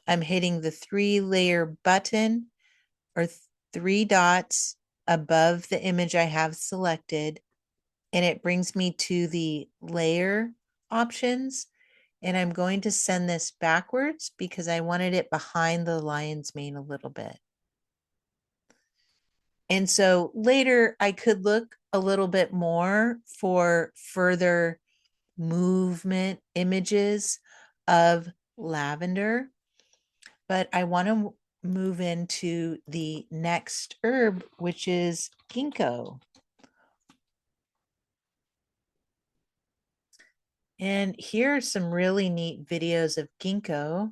I'm hitting the 3-layer button or 3 dots above the image I have selected, and it brings me to the layer options. And I'm going to send this backwards because I wanted it behind the lion's mane a little bit. And so later I could look a little bit more for further movement images of lavender, but I want to move into the next herb, which is ginkgo. And here are some really neat videos of ginkgo.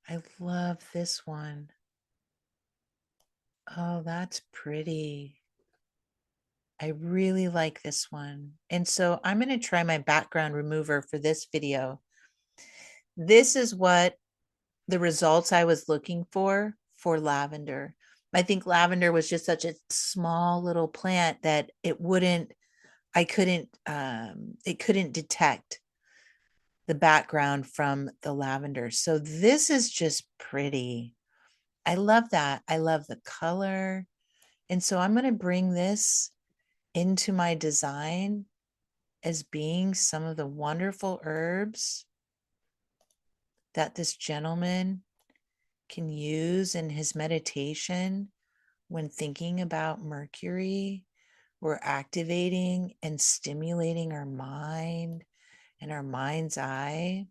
I love this one. Oh, that's pretty. I really like this one. And so I'm going to try my background remover for this video. This is what the results I was looking for lavender. I think lavender was just such a small little plant that it couldn't detect the background from the lavender. So this is just pretty. I love that. I love the color. And so I'm going to bring this into my design as being some of the wonderful herbs that this gentleman can use in his meditation when thinking about Mercury. We're activating and stimulating our mind and our mind's eye.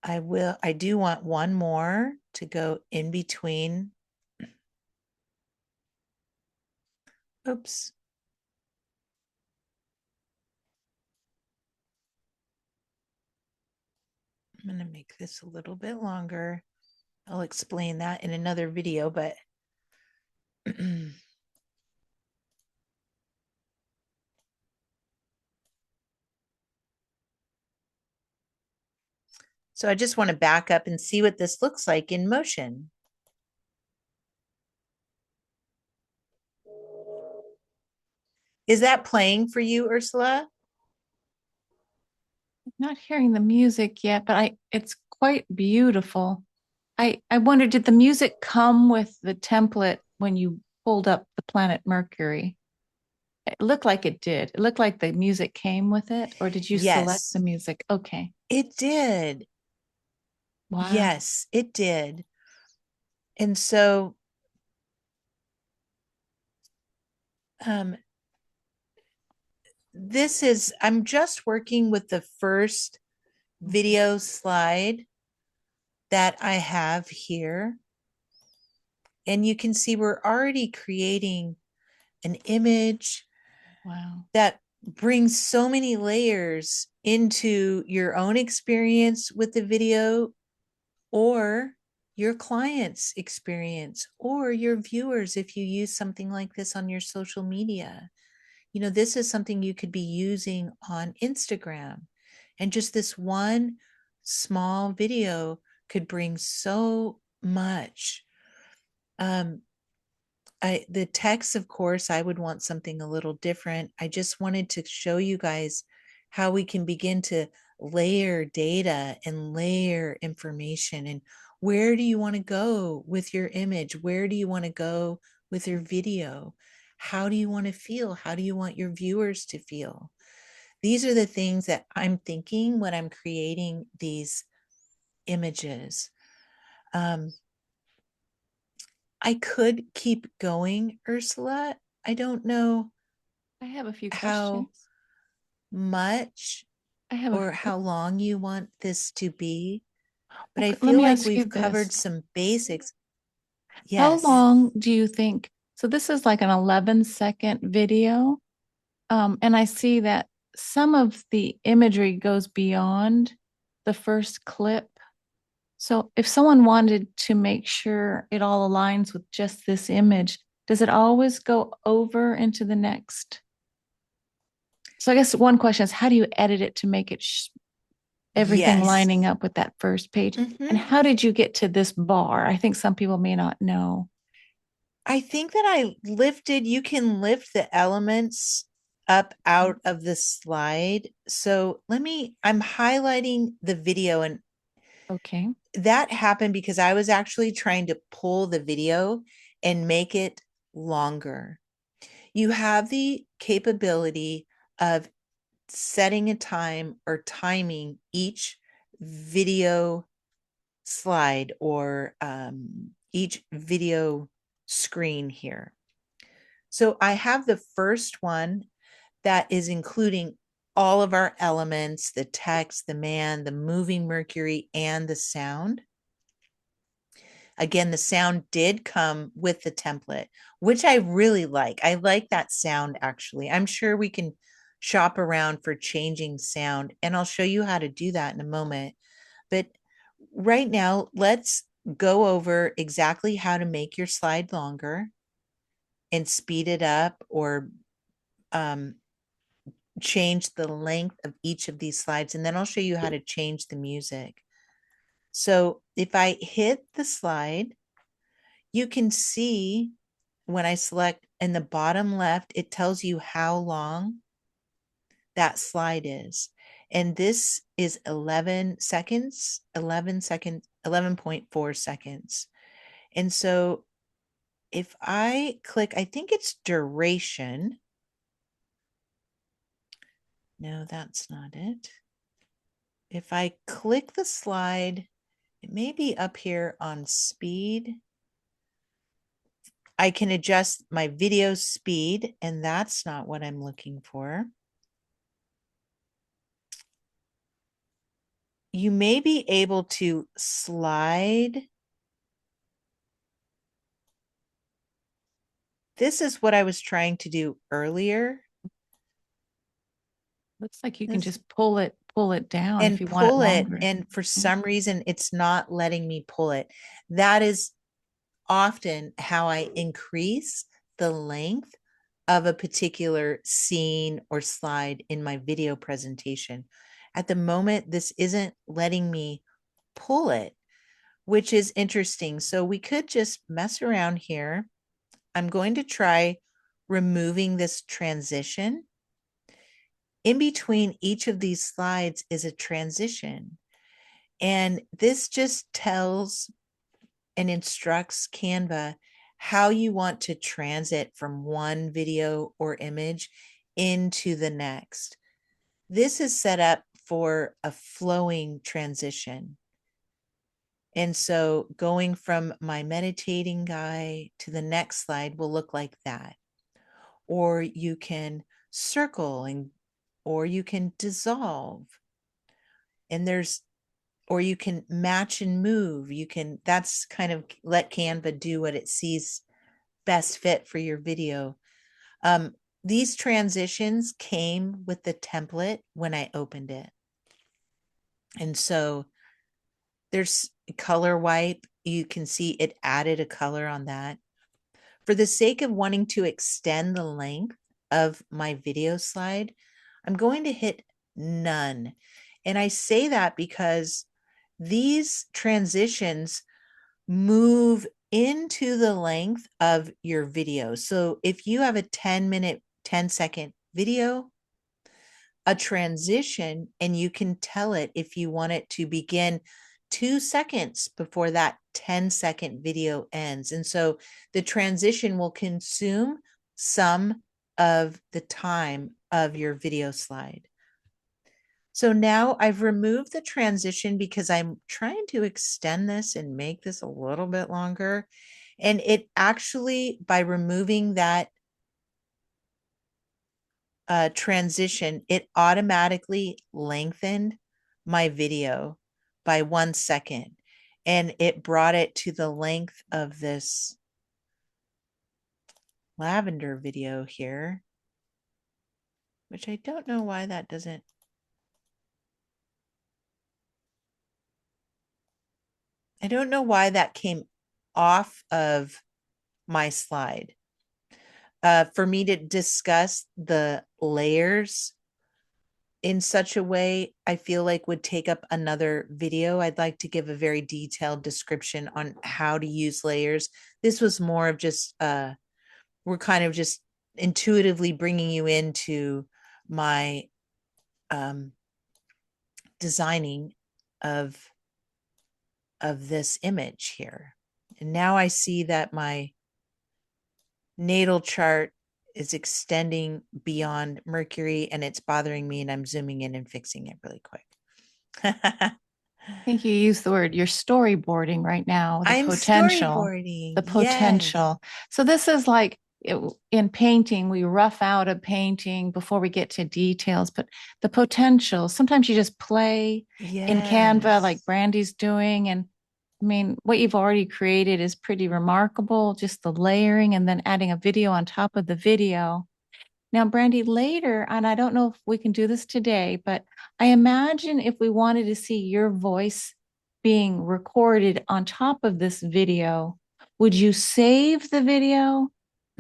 I do want one more to go in between. Oops. I'm going to make this a little bit longer. I'll explain that in another video, but so I just want to back up and see what this looks like in motion. Is that playing for you, Ursula? Not hearing the music yet, but it's quite beautiful. I wondered, did the music come with the template when you pulled up the planet Mercury? It looked like it did. It looked like the music came with it, or did you select the Yes, music? Okay. it did. Wow. Yes, it did. And so um I'm just working with the first Mhm. video slide that I have here. And you can see we're already creating an image Wow. that brings so many layers into your own experience with the video or your client's experience or your viewers if you use something like this on your social media. You know, this is something you could be using on Instagram. And just this one small video could bring so much. Um, the text, of course, I would want something a little different. I just wanted to show you guys how we can begin to layer data and layer information. And where do you want to go with your image? Where do you want to go with your video? How do you want to feel? How do you want your viewers to feel? These are the things that I'm thinking when I'm creating these images. Um, I could keep going, Ursula. I don't know I have a few how questions. much I have a or how long you want this to be, but I Okay, let feel me like ask you we've this. covered some basics. How Yes. long do you think? So this is like an 11-second video. And I see that some of the imagery goes beyond the first clip. So if someone wanted to make sure it all aligns with just this image, does it always go over into the next? So I guess one question is, how do you edit it to make it everything Yes. lining up with that first page? And Hmm. how did you get to this bar? I think some people may not know. I think that you can lift the elements up out of the slide. So I'm highlighting the video, and Okay. that happened because I was actually trying to pull the video and make it longer. You have the capability of setting a time or timing each video slide or each video screen here. So I have the first one that is including all of our elements, the text, the man, the moving Mercury, and the sound. Again, the sound did come with the template, which I really like. I like that sound actually. I'm sure we can shop around for changing sound, and I'll show you how to do that in a moment. But right now, let's go over exactly how to make your slide longer and speed it up or um, change the length of each of these slides. And then I'll show you how to change the music. So if I hit the slide, you can see when I select in the bottom left, it tells you how long that slide is. And this is 11 seconds, 11 seconds, 11.4 seconds. And so if I click, I think it's duration. No, that's not it. If I click the slide, it may be up here on speed. I can adjust my video speed, and that's not what I'm looking for. You may be able to slide. This is what I was trying to do earlier. Looks like you can This just pull it down if and you want it pull it. longer. And for Mhm. some reason, it's not letting me pull it. That is often how I increase the length of a particular scene or slide in my video presentation. At the moment, this isn't letting me pull it, which is interesting. So we could just mess around here. I'm going to try removing this transition. In between each of these slides is a transition. And this just tells and instructs Canva how you want to transit from one video or image into the next. This is set up for a flowing transition. And so going from my meditating guy to the next slide will look like that. Or you can circle or you can dissolve. And or you can match and move. That's kind of let Canva do what it sees best fit for your video. These transitions came with the template when I opened it. And so there's color wipe. You can see it added a color on that. For the sake of wanting to extend the length of my video slide, I'm going to hit none. And I say that because these transitions move into the length of your video. So if you have a 10-minute, 10-second video, a transition, and you can tell it if you want it to begin 2 seconds before that 10-second video ends. And so the transition will consume some of the time of your video slide. So now I've removed the transition because I'm trying to extend this and make this a little bit longer. And it actually, by removing that transition, it automatically lengthened my video by 1 second. And it brought it to the length of this lavender video here, which I don't know why that doesn't. I don't know why that came off of my slide. For me to discuss the layers in such a way, I feel like would take up another video. I'd like to give a very detailed description on how to use layers. This was more of just, we're kind of just intuitively bringing you into my designing of this image here. And now I see that my natal chart is extending beyond Mercury and it's bothering me, and I'm zooming in and fixing it really quick. I think you use the word you're storyboarding right now, I'm storyboarding. the Yes. potential. So this is like in painting, we rough out a painting before we get to details, but the potential, sometimes you just play in Canva like Yes. Brandy's doing. And I mean, what you've already created is pretty remarkable, just the layering and then adding a video on top of the video. Now, Brandy, later, and I don't know if we can do this today, but I imagine if we wanted to see your voice being recorded on top of this video, would you save the video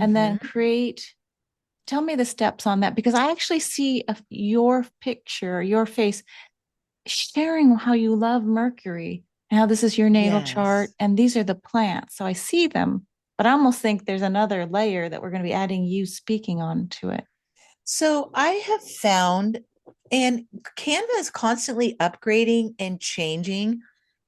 and then Mm-hmm. create? Tell me the steps on that, because I actually see your picture, your face, sharing how you love Mercury and how this is your natal chart Yes. and these are the plants. So I see them, but I almost think there's another layer that we're going to be adding you speaking on to it. So I have found, and Canva is constantly upgrading and changing.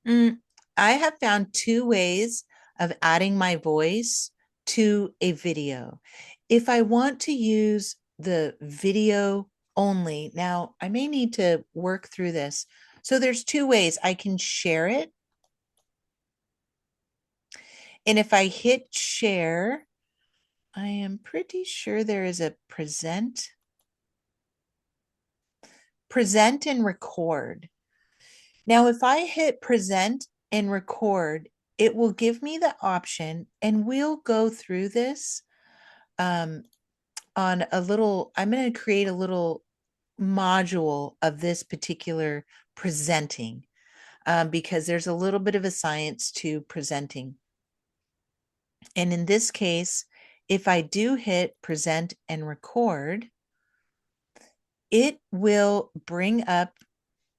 Mm, I have found two ways of adding my voice to a video. If I want to use the video only, now I may need to work through this. So there's two ways I can share it. And if I hit share, I am pretty sure there is a present and record. Now, if I hit present and record, it will give me the option, and we'll go through this on I'm going to create a little module of this particular presenting because there's a little bit of a science to presenting. And in this case, if I do hit present and record, it will bring up,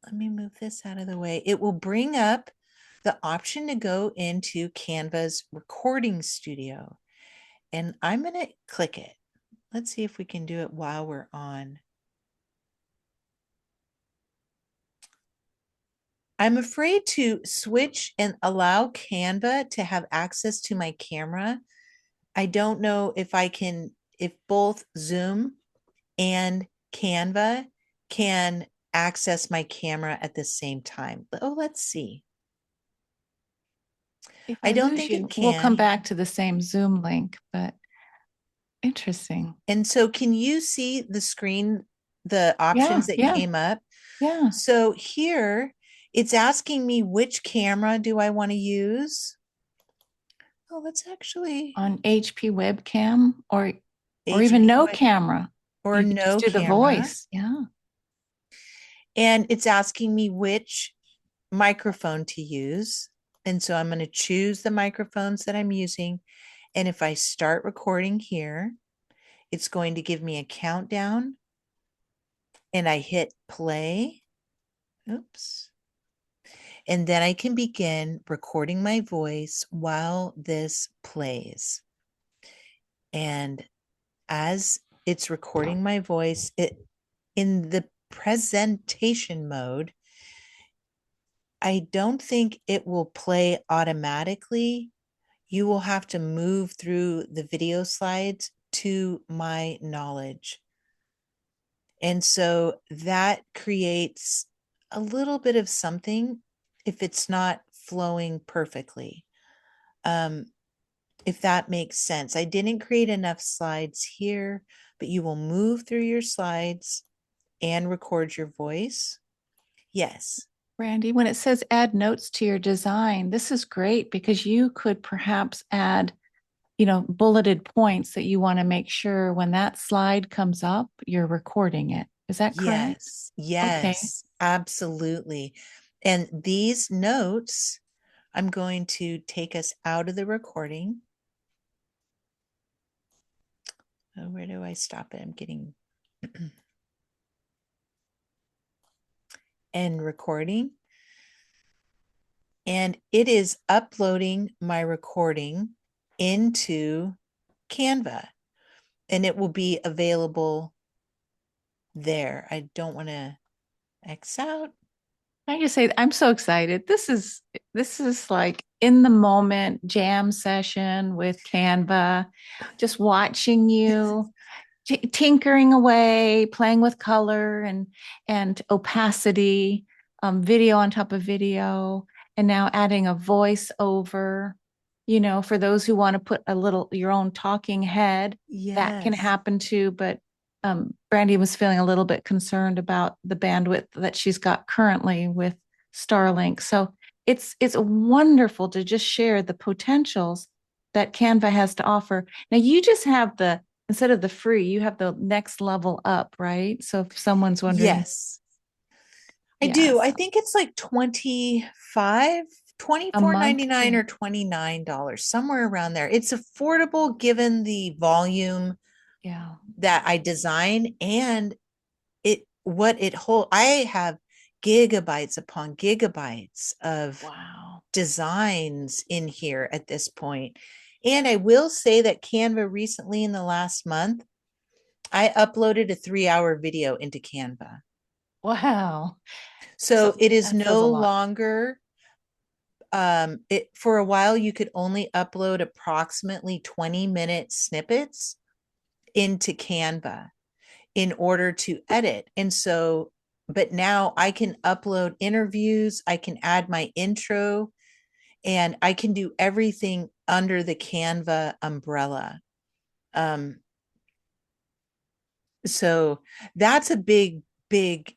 let me move this out of the way. It will bring up the option to go into Canva's recording studio. And I'm going to click it. Let's see if we can do it while we're on. I'm afraid to switch and allow Canva to have access to my camera. I don't know if I can, if both Zoom and Canva can access my camera at the same time. Oh, let's see. If I I don't lose think it you, we'll come can. back to the same Zoom link, but interesting. And so, can you see the screen, the options Yeah, that yeah, came up? yeah. So, here it's asking me which camera do I want to use? Oh, let's actually On HP webcam or even HP no what camera. or You could just no do the camera. voice. Yeah. And it's asking me which microphone to use. And so I'm going to choose the microphones that I'm using. And if I start recording here, it's going to give me a countdown and I hit play. Oops. And then I can begin recording my voice while this plays. And as it's recording my voice, it in the presentation mode, I don't think it will play automatically. You will have to move through the video slides to my knowledge. And so that creates a little bit of something if it's not flowing perfectly. Um, if that makes sense. I didn't create enough slides here, but you will move through your slides and record your voice. Yes. Brandy, when it says add notes to your design, this is great because you could perhaps add, bulleted points that you want to make sure when that slide comes up, you're recording it. Is that correct? Yes. Okay. Yes. Absolutely. And these notes, I'm going to take us out of the recording. Oh, where do I stop it? I'm getting end recording. And it is uploading my recording into Canva and it will be available there. I don't want to X out. I just say I'm so excited. This is like in the moment jam session with Canva, just watching you tinkering away, playing with color and opacity, video on top of video, and now adding a voice over. For those who want to put a little your own talking head, that can Yes. happen too. But Brandy was feeling a little bit concerned about the bandwidth that she's got currently with Starlink. So it's wonderful to just share the potentials that Canva has to offer. Now you just have the instead of the free, you have the next level up, right? So if someone's wondering, Yes. I do. I yes, think it's like 25, a month. 24.99 Yeah. or $29, somewhere around there. It's affordable given the volume Yeah. that I design and it what it hold. I have gigabytes upon gigabytes of Wow. designs in here at this point. And I will say that Canva recently in the last month, I uploaded a 3-hour video into Canva. Wow. So So it is that says no a lot. longer it for a while you could only upload approximately 20-minute snippets into Canva in order to edit. And so but now I can upload interviews, I can add my intro, and I can do everything under the Canva umbrella. Um, so that's a big, big,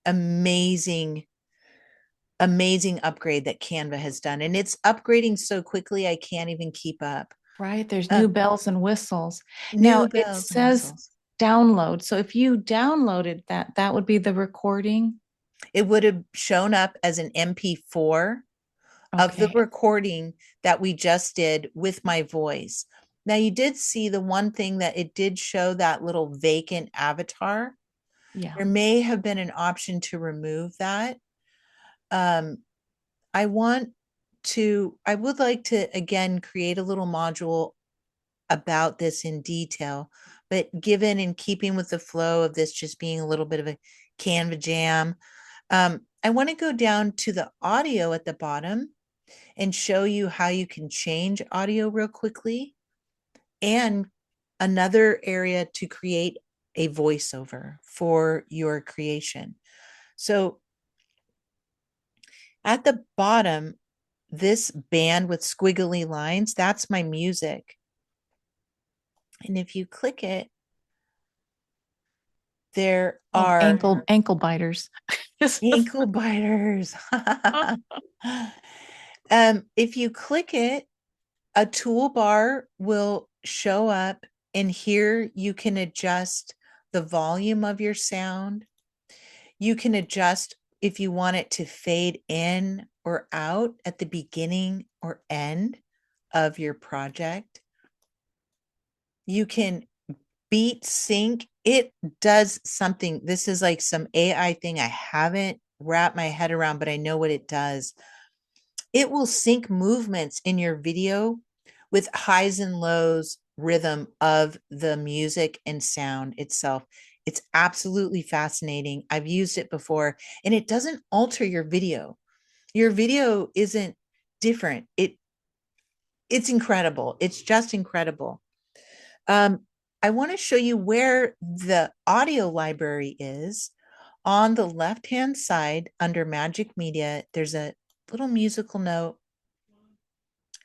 amazing, amazing upgrade that Canva has done. And it's upgrading so quickly, I can't even keep up. Right. There's Uh, new bells and whistles. Now New it bells and says whistles. download. So if you downloaded that, that would be the recording. It would have shown up as an MP4 of the Okay. recording that we just did with my voice. Now, you did see the one thing that it did show that little vacant avatar. Yeah. There may have been an option to remove that. Um, I would like to again create a little module about this in detail, but given in keeping with the flow of this just being a little bit of a Canva jam, I want to go down to the audio at the bottom and show you how you can change audio real quickly, and another area to create a voiceover for your creation. So at the bottom, this band with squiggly lines, that's my music. And if you click it, there Oh, are ankle biters. ankle biters. If you click it, a toolbar will show up, and here you can adjust the volume of your sound. You can adjust if you want it to fade in or out at the beginning or end of your project. You can beat sync. It does something. This is like some AI thing I haven't wrapped my head around, but I know what it does. It will sync movements in your video with highs and lows rhythm of the music and sound itself. It's absolutely fascinating. I've used it before, and it doesn't alter your video. Your video isn't different. It's incredible. It's just incredible. Um, I want to show you where the audio library is. On the left-hand side under Magic Media, there's a little musical note.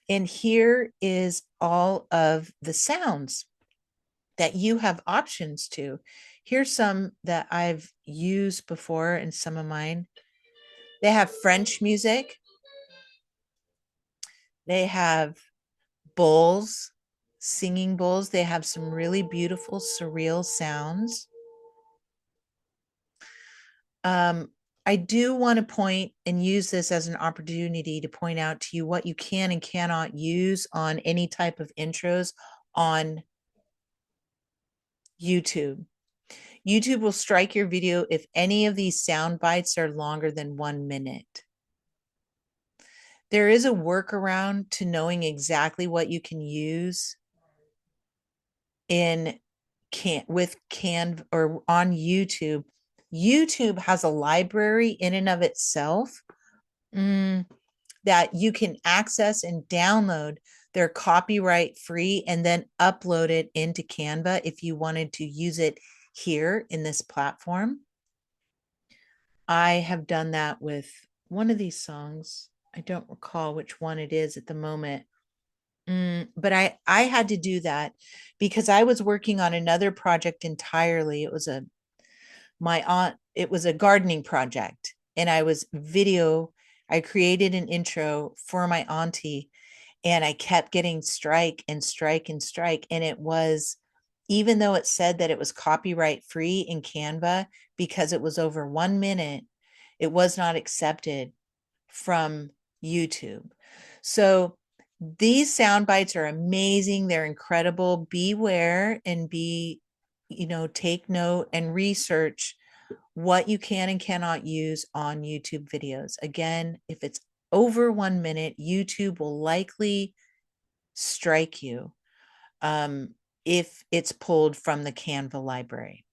And here is all of the sounds that you have options to. Here's some that I've used before in some of mine. They have French music. They have bowls, singing bowls. They have some really beautiful surreal sounds. Um, I do want to point and use this as an opportunity to point out to you what you can and cannot use on any type of intros on YouTube. YouTube will strike your video if any of these sound bites are longer than 1 minute. There is a workaround to knowing exactly what you can use in with Canva or on YouTube. YouTube has a library in and of itself, that you can access and download. They're copyright free, and then upload it into Canva if you wanted to use it here in this platform. I have done that with one of these songs. I don't recall which one it is at the moment. But I had to do that because I was working on another project entirely. It was a gardening project, and I created an intro for my auntie, and I kept getting strike and strike and strike. And it was, even though it said that it was copyright free in Canva, because it was over 1 minute, it was not accepted from YouTube. So these sound bites are amazing. They're incredible. Beware and take note and research what you can and cannot use on YouTube videos. Again, if it's over 1 minute, YouTube will likely strike you if it's pulled from the Canva library.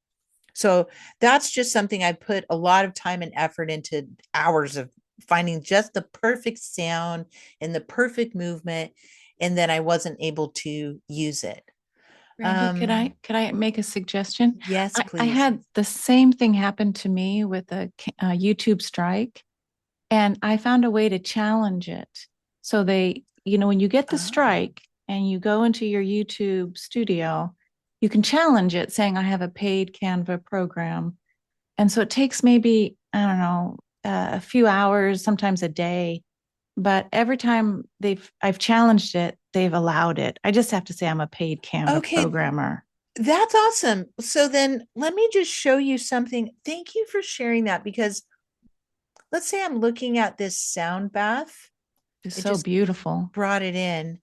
So that's just something I put a lot of time and effort into, hours of finding just the perfect sound and the perfect movement, and then I wasn't able to use it. Brandy, could I make a suggestion? Yes, I please. had the same thing happen to me with a YouTube strike, and I found a way to challenge it. So when you get the Oh, strike and you go into your YouTube studio, you can challenge it saying, I have a paid Canva program. And so it takes maybe, I don't know, a few hours, sometimes a day. But every time I've challenged it, they've allowed it. I just have to say I'm a paid Canva okay. programmer. That's awesome. So then let me just show you something. Thank you for sharing that, because let's say I'm looking at this sound bath. It's I so just beautiful. brought it in.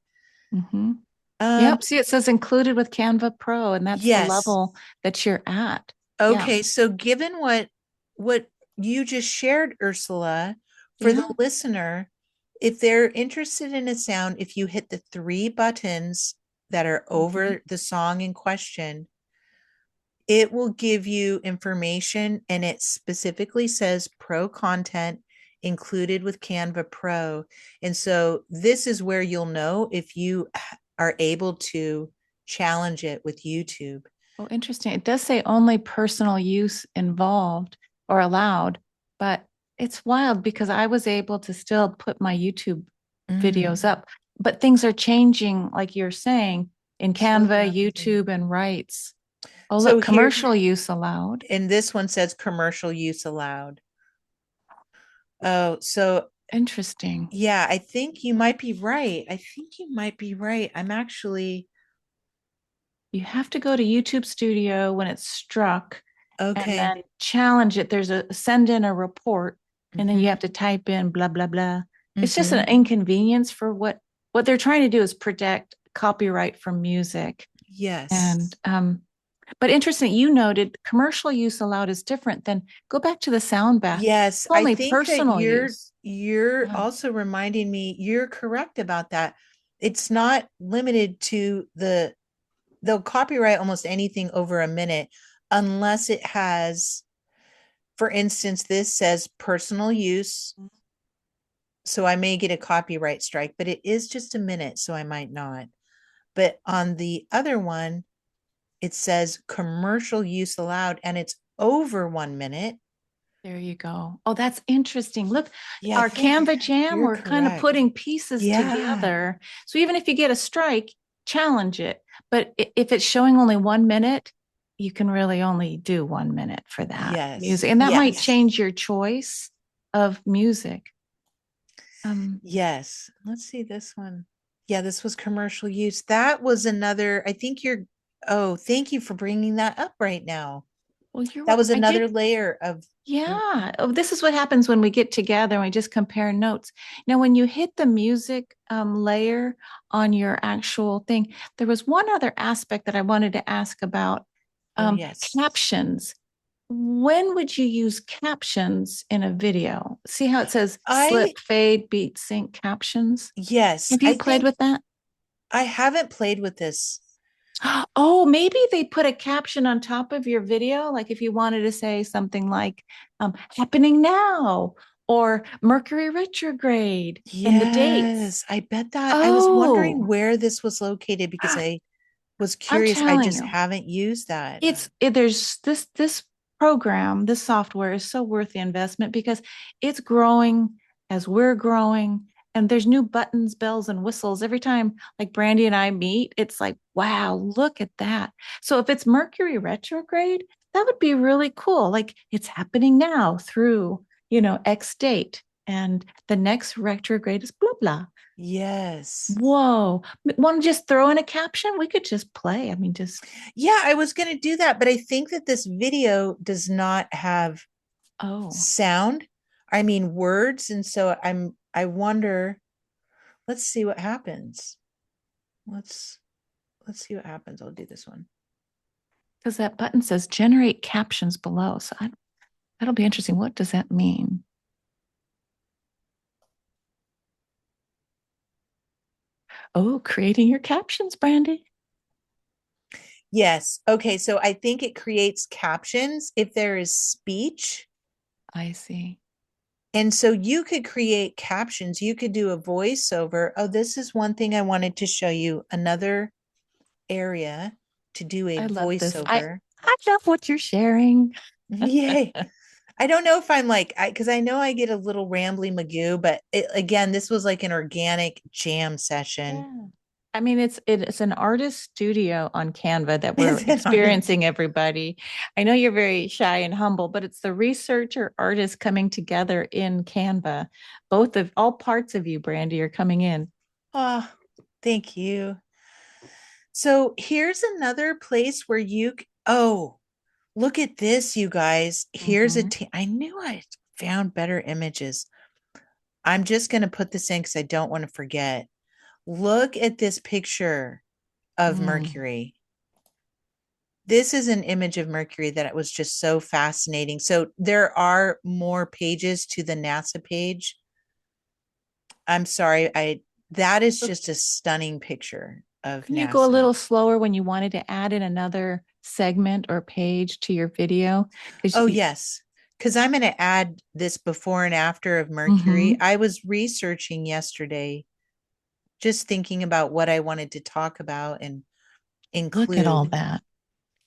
Hmm. Um, Yep. See, it says included with Canva Pro, and that's the yes. level that you're at. Yeah. Okay, so given what you just shared, Ursula, for the Yeah. listener, if they're interested in a sound, if you hit the three buttons that are Hmm. over the song in question, it will give you information, and it specifically says pro content included with Canva Pro. And so this is where you'll know if you are able to challenge it with YouTube. Oh, interesting. It does say only personal use involved or allowed, but it's wild because I was able to still put my YouTube videos Mm. up, but things are changing, like you're saying, in So Canva, rapidly. YouTube, and rights. Oh, So look, here, commercial use allowed. and this one says commercial use allowed. Oh, so Interesting. yeah, I think you might be right. I think you might be right. I'm actually You have to go to YouTube Studio when it's struck and okay. then challenge it. There's a send in a report, and then you Mm-hmm. have to type in blah blah blah. It's just an Mm-hmm. inconvenience for what they're trying to do is protect copyright from music. And Yes. but interesting, you noted commercial use allowed is different than go back to the sound bath. Yes, I Only think that personal you're use. you're Yeah, also reminding me you're correct about that. It's not limited to they'll copyright almost anything over a minute unless it has, for instance, this says personal use. So I may get a copyright strike, but it is just a minute, so I might not. But on the other one, it says commercial use allowed and it's over 1 minute. there you go. Oh, that's interesting. Look, Yeah, I our think Canva Jam, you're we're kind of correct. putting pieces Yeah. together. So even if you get a strike, challenge it. But if it's showing only 1 minute, you can really only do 1 minute for that music. Yes. And that might Yes. change your choice of music. Um, Yes. Let's see this one. Yeah, this was commercial use. That was another, I think you're, oh, thank you for bringing that up right now. well, you're That welcome. was I did. another layer of, Yeah. Oh, this is what happens when we get together and we just compare notes. Now, when you hit the music layer on your actual thing, there was one other aspect that I wanted to ask about oh, yes. captions. When would you use captions in a video? See how it says I, slip, fade, beat, sync captions? yes, Have you I played think with that? I haven't played with this. Oh, maybe they put a caption on top of your video. Like if you wanted to say something like happening now or Mercury retrograde and the dates. Yes, I bet that I was wondering Oh, where this was located because I was I'm curious. I telling just you, haven't used that. there's this program, this software is so worth the investment because it's growing as we're growing, and there's new buttons, bells, and whistles every time. Like Brandy and I meet, it's like, wow, look at that. So if it's Mercury retrograde, that would be really cool. Like it's happening now through X date, and the next retrograde is blah blah. Yes. Whoa, want to just throw in a caption? We could just play. I mean, just Yeah, I was going to do that, but I think that this video does not have oh. sound. I mean words, and so I wonder, let's see what happens. Let's let's see what happens. I'll do this one. Because that button says generate captions below. So that'll be interesting. What does that mean? Oh, creating your captions, Brandy. Yes. Okay, so I think it creates captions if there is speech. I see. And so you could create captions. You could do a voiceover. Oh, this is one thing I wanted to show you. Another area to do a I love this. I voiceover. I love what you're sharing. Yay. I don't know if I'm like, because I know I get a little rambly Magoo, but again, this was like an organic jam session. Yeah. I mean, it's an artist studio on Canva that we're It's an artist. experiencing, everybody. I know you're very shy and humble, but it's the researcher artists coming together in Canva. Both of all parts of you, Brandy, are coming in. Oh, thank you. So here's another place where oh, look at this, you guys. Here's Mhm. I knew I found better images. I'm just going to put this in because I don't want to forget. Look at this picture of Mm. Mercury. This is an image of Mercury that it was just so fascinating. So there are more pages to the NASA page. I'm sorry, I that is just a stunning picture of Can you go a NASA. little slower when you wanted to add in another segment or page to your video? Because Oh, yes. Because I'm going to add this before and after of Mercury. mm-hmm, I was researching yesterday, just thinking about what I wanted to talk about and look at all include. that.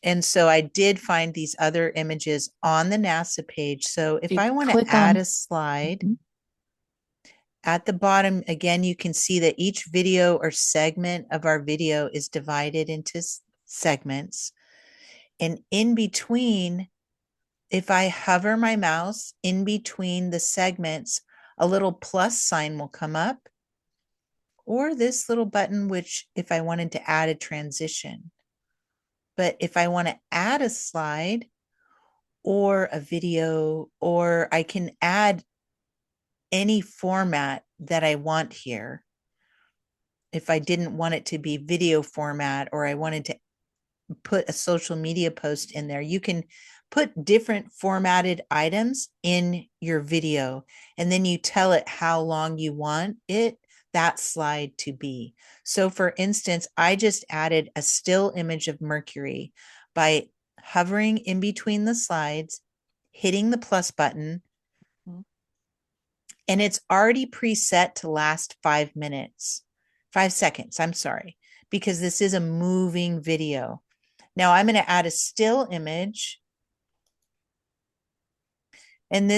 And so I did find these other images on the NASA page. So if You I want to click add on, a slide mhm, at the bottom, again, you can see that each video or segment of our video is divided into segments. And in between, if I hover my mouse in between the segments, a little plus sign will come up, or this little button, which if I wanted to add a transition. But if I want to add a slide or a video, or I can add any format that I want here. If I didn't want it to be video format, or I wanted to put a social media post in there, you can put different formatted items in your video, and then you tell it how long you want that slide to be. So for instance, I just added a still image of Mercury by hovering in between the slides, hitting the plus button, mhm. and it's already preset to last 5 minutes, 5 seconds, I'm sorry, because this is a moving video. Now I'm going to add a still image, and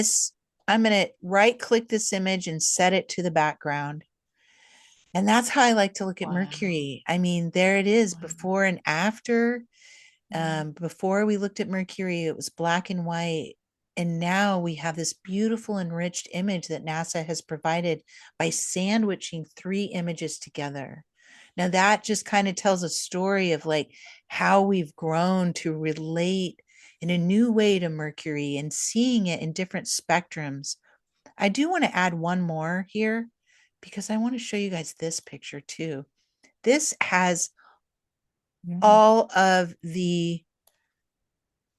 I'm going to right click this image and set it to the background. And that's how I like to look at Wow. Mercury. I mean, there it is, Wow. before and after. Mhm. Before we looked at Mercury, it was black and white. And now we have this beautiful enriched image that NASA has provided by sandwiching three images together. Now, that just kind of tells a story of like how we've grown to relate in a new way to Mercury and seeing it in different spectrums. I do want to add one more here because I want to show you guys this picture too. This has Yeah. all of the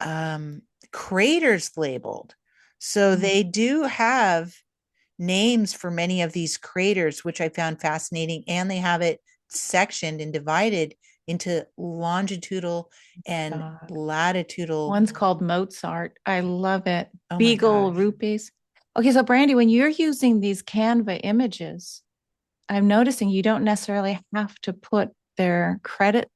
um, craters labeled. So Mhm. they do have names for many of these craters, which I found fascinating. And they have it sectioned and divided into longitudinal and God. latitudinal. One's called Mozart. I love it. Oh my Beagle gosh. rupees. Okay, so Brandy, when you're using these Canva images, I'm noticing you don't necessarily have to put their credit.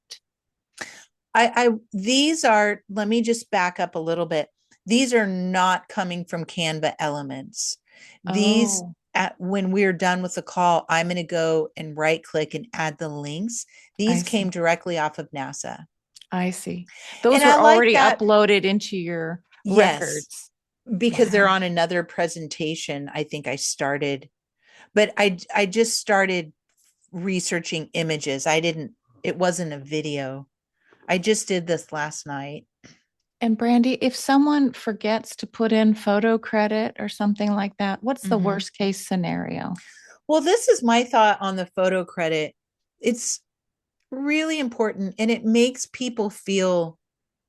These are, let me just back up a little bit. These are not coming from Canva elements. These, Oh, when we're done with the call, I'm going to go and right click and add the links. I These came see. directly off of NASA. I see. And Those I were like already that. uploaded into your Yes, records. because they're Wow. on another presentation. I think I started, but I just started researching images. It wasn't a video. I just did this last night. And Brandy, if someone forgets to put in photo credit or something like that, what's the Mhm. worst case scenario? Well, this is my thought on the photo credit. It's really important, and it makes people feel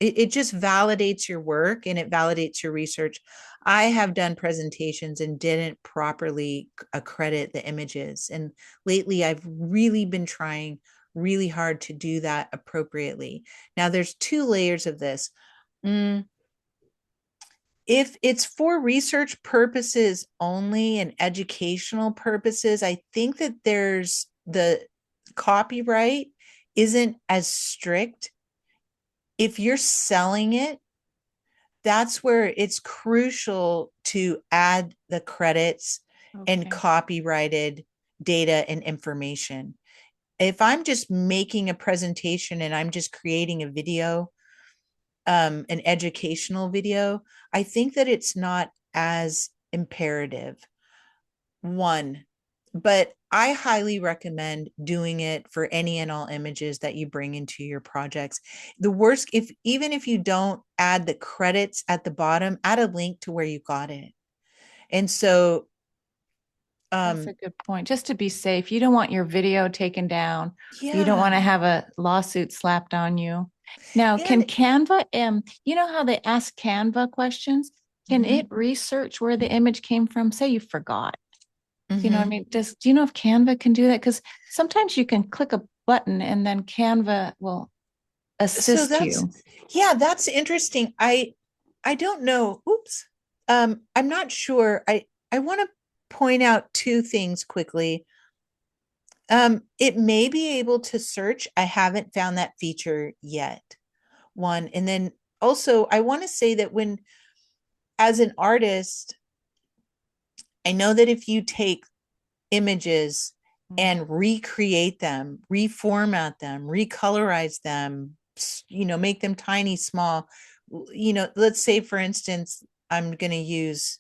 it just validates your work and it validates your research. I have done presentations and didn't properly accredit the images. And lately, I've really been trying really hard to do that appropriately. Now, there's two layers of this. Mm, if it's for research purposes only and educational purposes, I think that there's the copyright isn't as strict. If you're selling it, that's where it's crucial to add the credits and Okay. copyrighted data and information. If I'm just making a presentation and I'm just creating a video, an educational video, I think that it's not as imperative. One, but I highly recommend doing it for any and all images that you bring into your projects. The worst, if even if you don't add the credits at the bottom, add a link to where you got it. And so, That's a um, good point. Just to be safe, you don't want your video taken down. You don't want to yeah. have a lawsuit slapped on you. Now, can And Canva, you know how they ask Canva questions? Can it mhm, research where the image came from? Say you forgot. You know what I mhm. mean? Do you know if Canva can do that? Because sometimes you can click a button and then Canva will. So assist that's, you. yeah, that's interesting. I don't know. Oops. I'm not sure. I want to point out two things quickly. It may be able to search. I haven't found that feature yet. One, and then also I want to say that when, as an artist, I know that if you take images Mm. and recreate them, reformat them, recolorize them, make them tiny, small, let's say for instance, I'm going to use,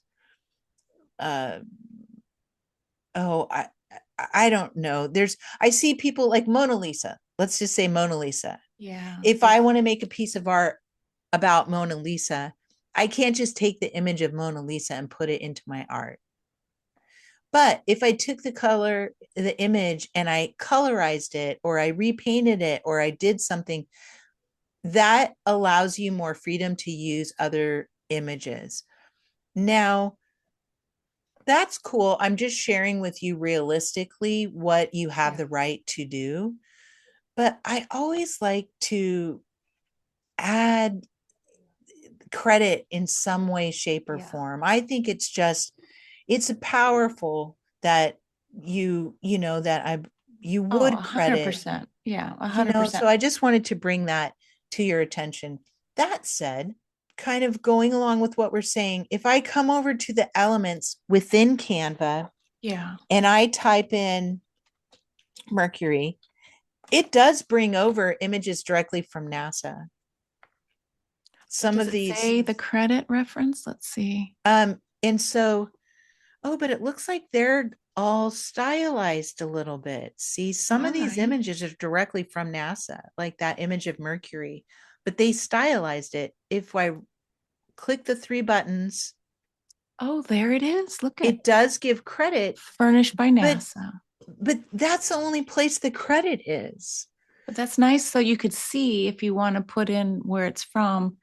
uh, oh, I don't know. I see people like Mona Lisa. Let's just say Mona Lisa. Yeah. If I want to make a piece of art about Mona Lisa, I can't just take the image of Mona Lisa and put it into my art. But if I took the image, and I colorized it, or I repainted it, or I did something, that allows you more freedom to use other images. Now, that's cool. I'm just sharing with you realistically what you have Yeah. the right to do. But I always like to add credit in some way, shape, or Yeah. form. I think it's powerful that that you Oh, would credit, 100%. Yeah, 100%. so I just wanted to bring that to your attention. That said, kind of going along with what we're saying, if I come over to the elements within Canva Yeah. and I type in Mercury, it does bring over images directly from NASA. But Some does of it these, say the credit reference? Let's see. and so, oh, but it looks like they're all stylized a little bit. See, some of All these right. images are directly from NASA, like that image of Mercury, but they stylized it. If I click the three buttons, Oh, there it is. Look at it does give credit, furnished by but NASA. that's the only place the credit is. But that's nice so you could see if you want to put in where it's from.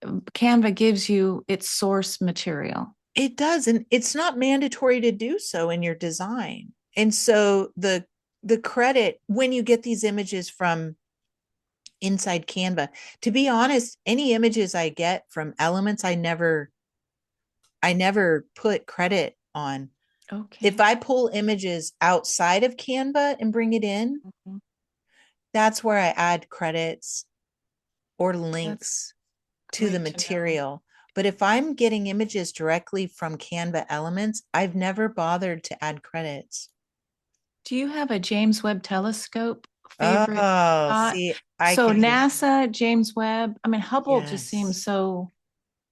Canva gives you its source material. It does, and it's not mandatory to do so in your design. And so the credit when you get these images from inside Canva, to be honest, any images I get from elements, I never put credit on. If Okay. I pull images outside of Canva and bring it in, Mhm. that's where I add credits or That's links to the great to know. material. But if I'm getting images directly from Canva elements, I've never bothered to add credits. Do you have a James Webb Telescope favorite Oh, spot? see, I So could use, NASA, James Webb, I mean, Hubble just seems yes. so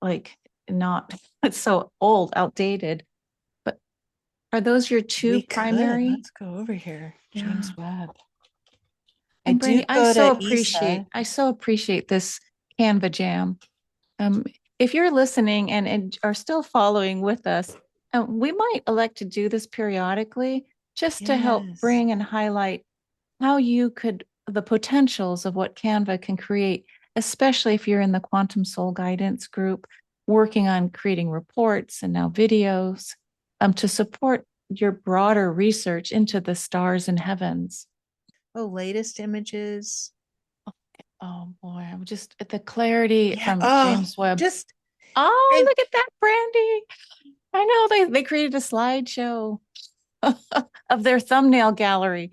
like not, it's so old, outdated. But are those your two We could. primary? Let's go over here. Yeah. James Webb. I And do Brandy, I go so to appreciate, ESA. I so appreciate this Canva Jam. Um, if you're listening and are still following with us, we might elect to do this periodically just to help Yes. bring and highlight how you could, the potentials of what Canva can create, especially if you're in the Quantum Soul Guidance group, working on creating reports and now videos to support your broader research into the stars and heavens. Oh, latest images. Oh boy, I'm just at the clarity Yeah. from Oh, James Webb. just, Oh, and look at that, Brandy. I know they created a slideshow of their thumbnail gallery.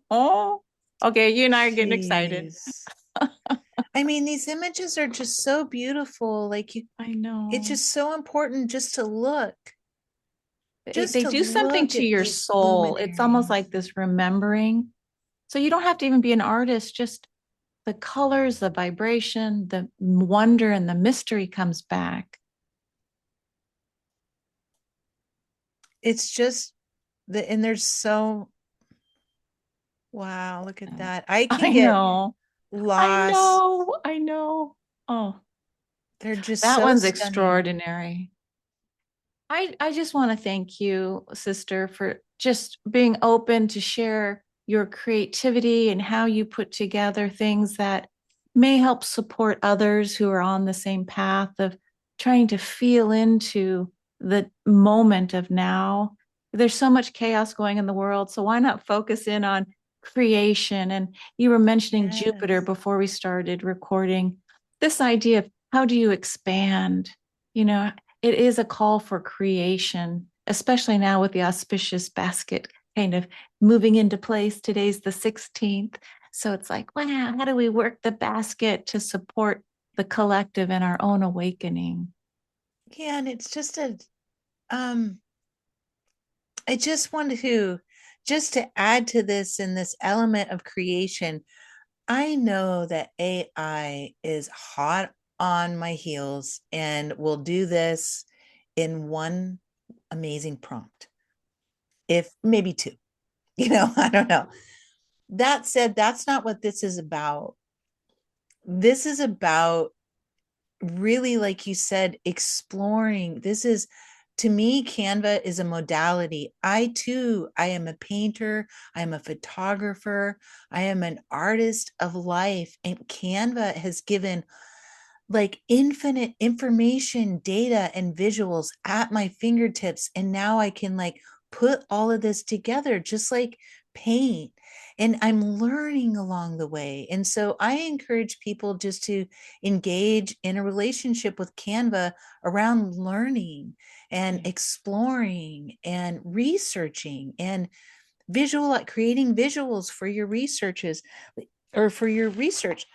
Oh, okay, you and I are getting excited. jeez. I mean, these images are just so beautiful. I It's know. just so important just They to do something look to at your these soul. It's almost luminaries. like this remembering. So you don't have to even be an artist, just the colors, the vibration, the wonder and the mystery comes back. It's just and there's so, wow, look at that. I can I get know. I lost. know. I know. Oh, They're just that so one's stunning. extraordinary. I just want to thank you, sister, for just being open to share your creativity and how you put together things that may help support others who are on the same path of trying to feel into the moment of now. There's so much chaos going in the world, so why not focus in on creation. And you were mentioning Jupiter Yes. before we started recording. This idea of how do you expand? You know, it is a call for creation, especially now with the auspicious basket kind of moving into place. Today's the 16th. So it's like, wow, how do we work the basket to support the collective and our own awakening? Yeah, and it's just um I just wanted to just to add to this in this element of creation. I know that AI is hot on my heels and will do this in one amazing prompt, if maybe two, I don't know. That said, that's not what this is about. This is about really, like you said, exploring. This is, to me, Canva is a modality. I am a painter, I am a photographer, I am an artist of life, and Canva has given like infinite information, data, and visuals at my fingertips. And now I can like put all of this together, just like paint. And I'm learning along the way. And so I encourage people just to engage in a relationship with Canva around learning and exploring and researching and creating visuals for your researches or for your research.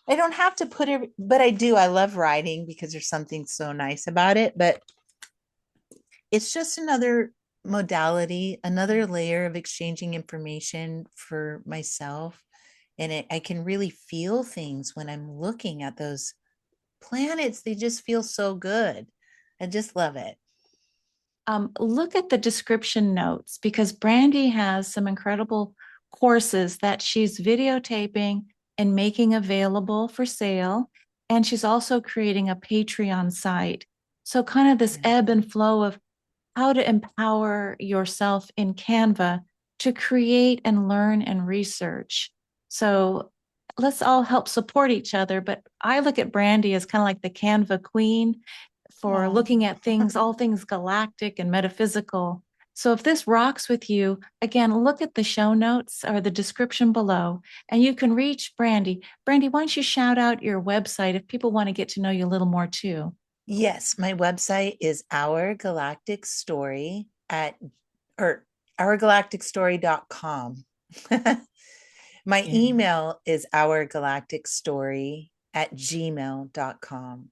I don't have to put it, but I do. I love writing because there's something so nice about it. But it's just another modality, another layer of exchanging information for myself. And I can really feel things when I'm looking at those planets. They just feel so good. I just love it. Look at the description notes because Brandy has some incredible courses that she's videotaping and making available for sale. And she's also creating a Patreon site. So, kind of this Yeah. ebb and flow of how to empower yourself in Canva to create and learn and research. So, let's all help support each other. But I look at Brandy as kind of like the Canva queen for Oh, looking at things, all things galactic and metaphysical. So if this rocks with you, again, look at the show notes or the description below, and you can reach Brandy. Brandy, why don't you shout out your website if people want to get to know you a little more too? yes. My website is Our Galactic Story at or ourgalacticstory.com. My Yeah. email is ourgalacticstory@gmail.com.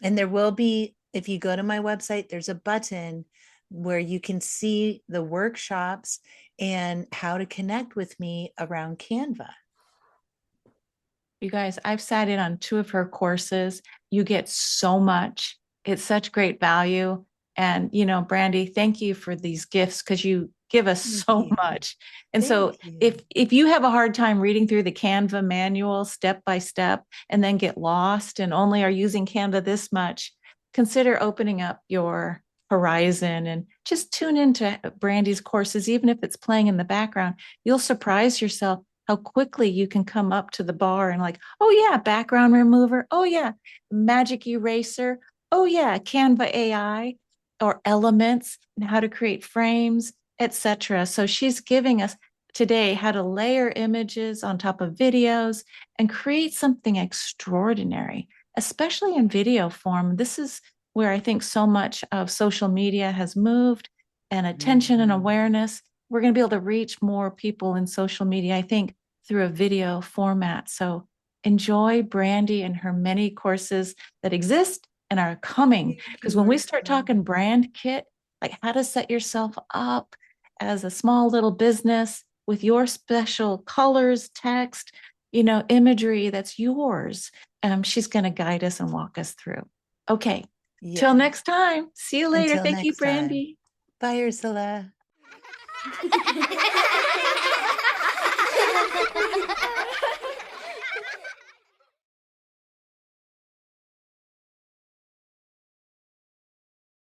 And there will be, if you go to my website, there's a button where you can see the workshops and how to connect with me around Canva. You guys, I've sat in on two of her courses. You get so much. It's such great value. And, Brandy, thank you for these gifts because you give us Thank so you. much. And so Thank you. if you have a hard time reading through the Canva manual step by step and then get lost and only are using Canva this much, consider opening up your horizon and just tune into Brandy's courses, even if it's playing in the background. You'll surprise yourself how quickly you can come up to the bar and like, oh yeah, background remover. Oh yeah, magic eraser. Oh yeah, Canva AI or elements and how to create frames, etc. So she's giving us today how to layer images on top of videos and create something extraordinary, especially in video form. This is where I think so much of social media has moved and attention and Mhm. awareness. We're going to be able to reach more people in social media, I think, through a video format. So enjoy Brandy and her many courses that exist and are coming. Thank Because you, when we start Ursula. talking brand kit, like how to set yourself up as a small little business with your special colors, text, imagery that's yours, she's going to guide us and walk us through. Okay. Till Yes. next time. See you later. Until Thank you, next time. Brandy. Bye, Ursula.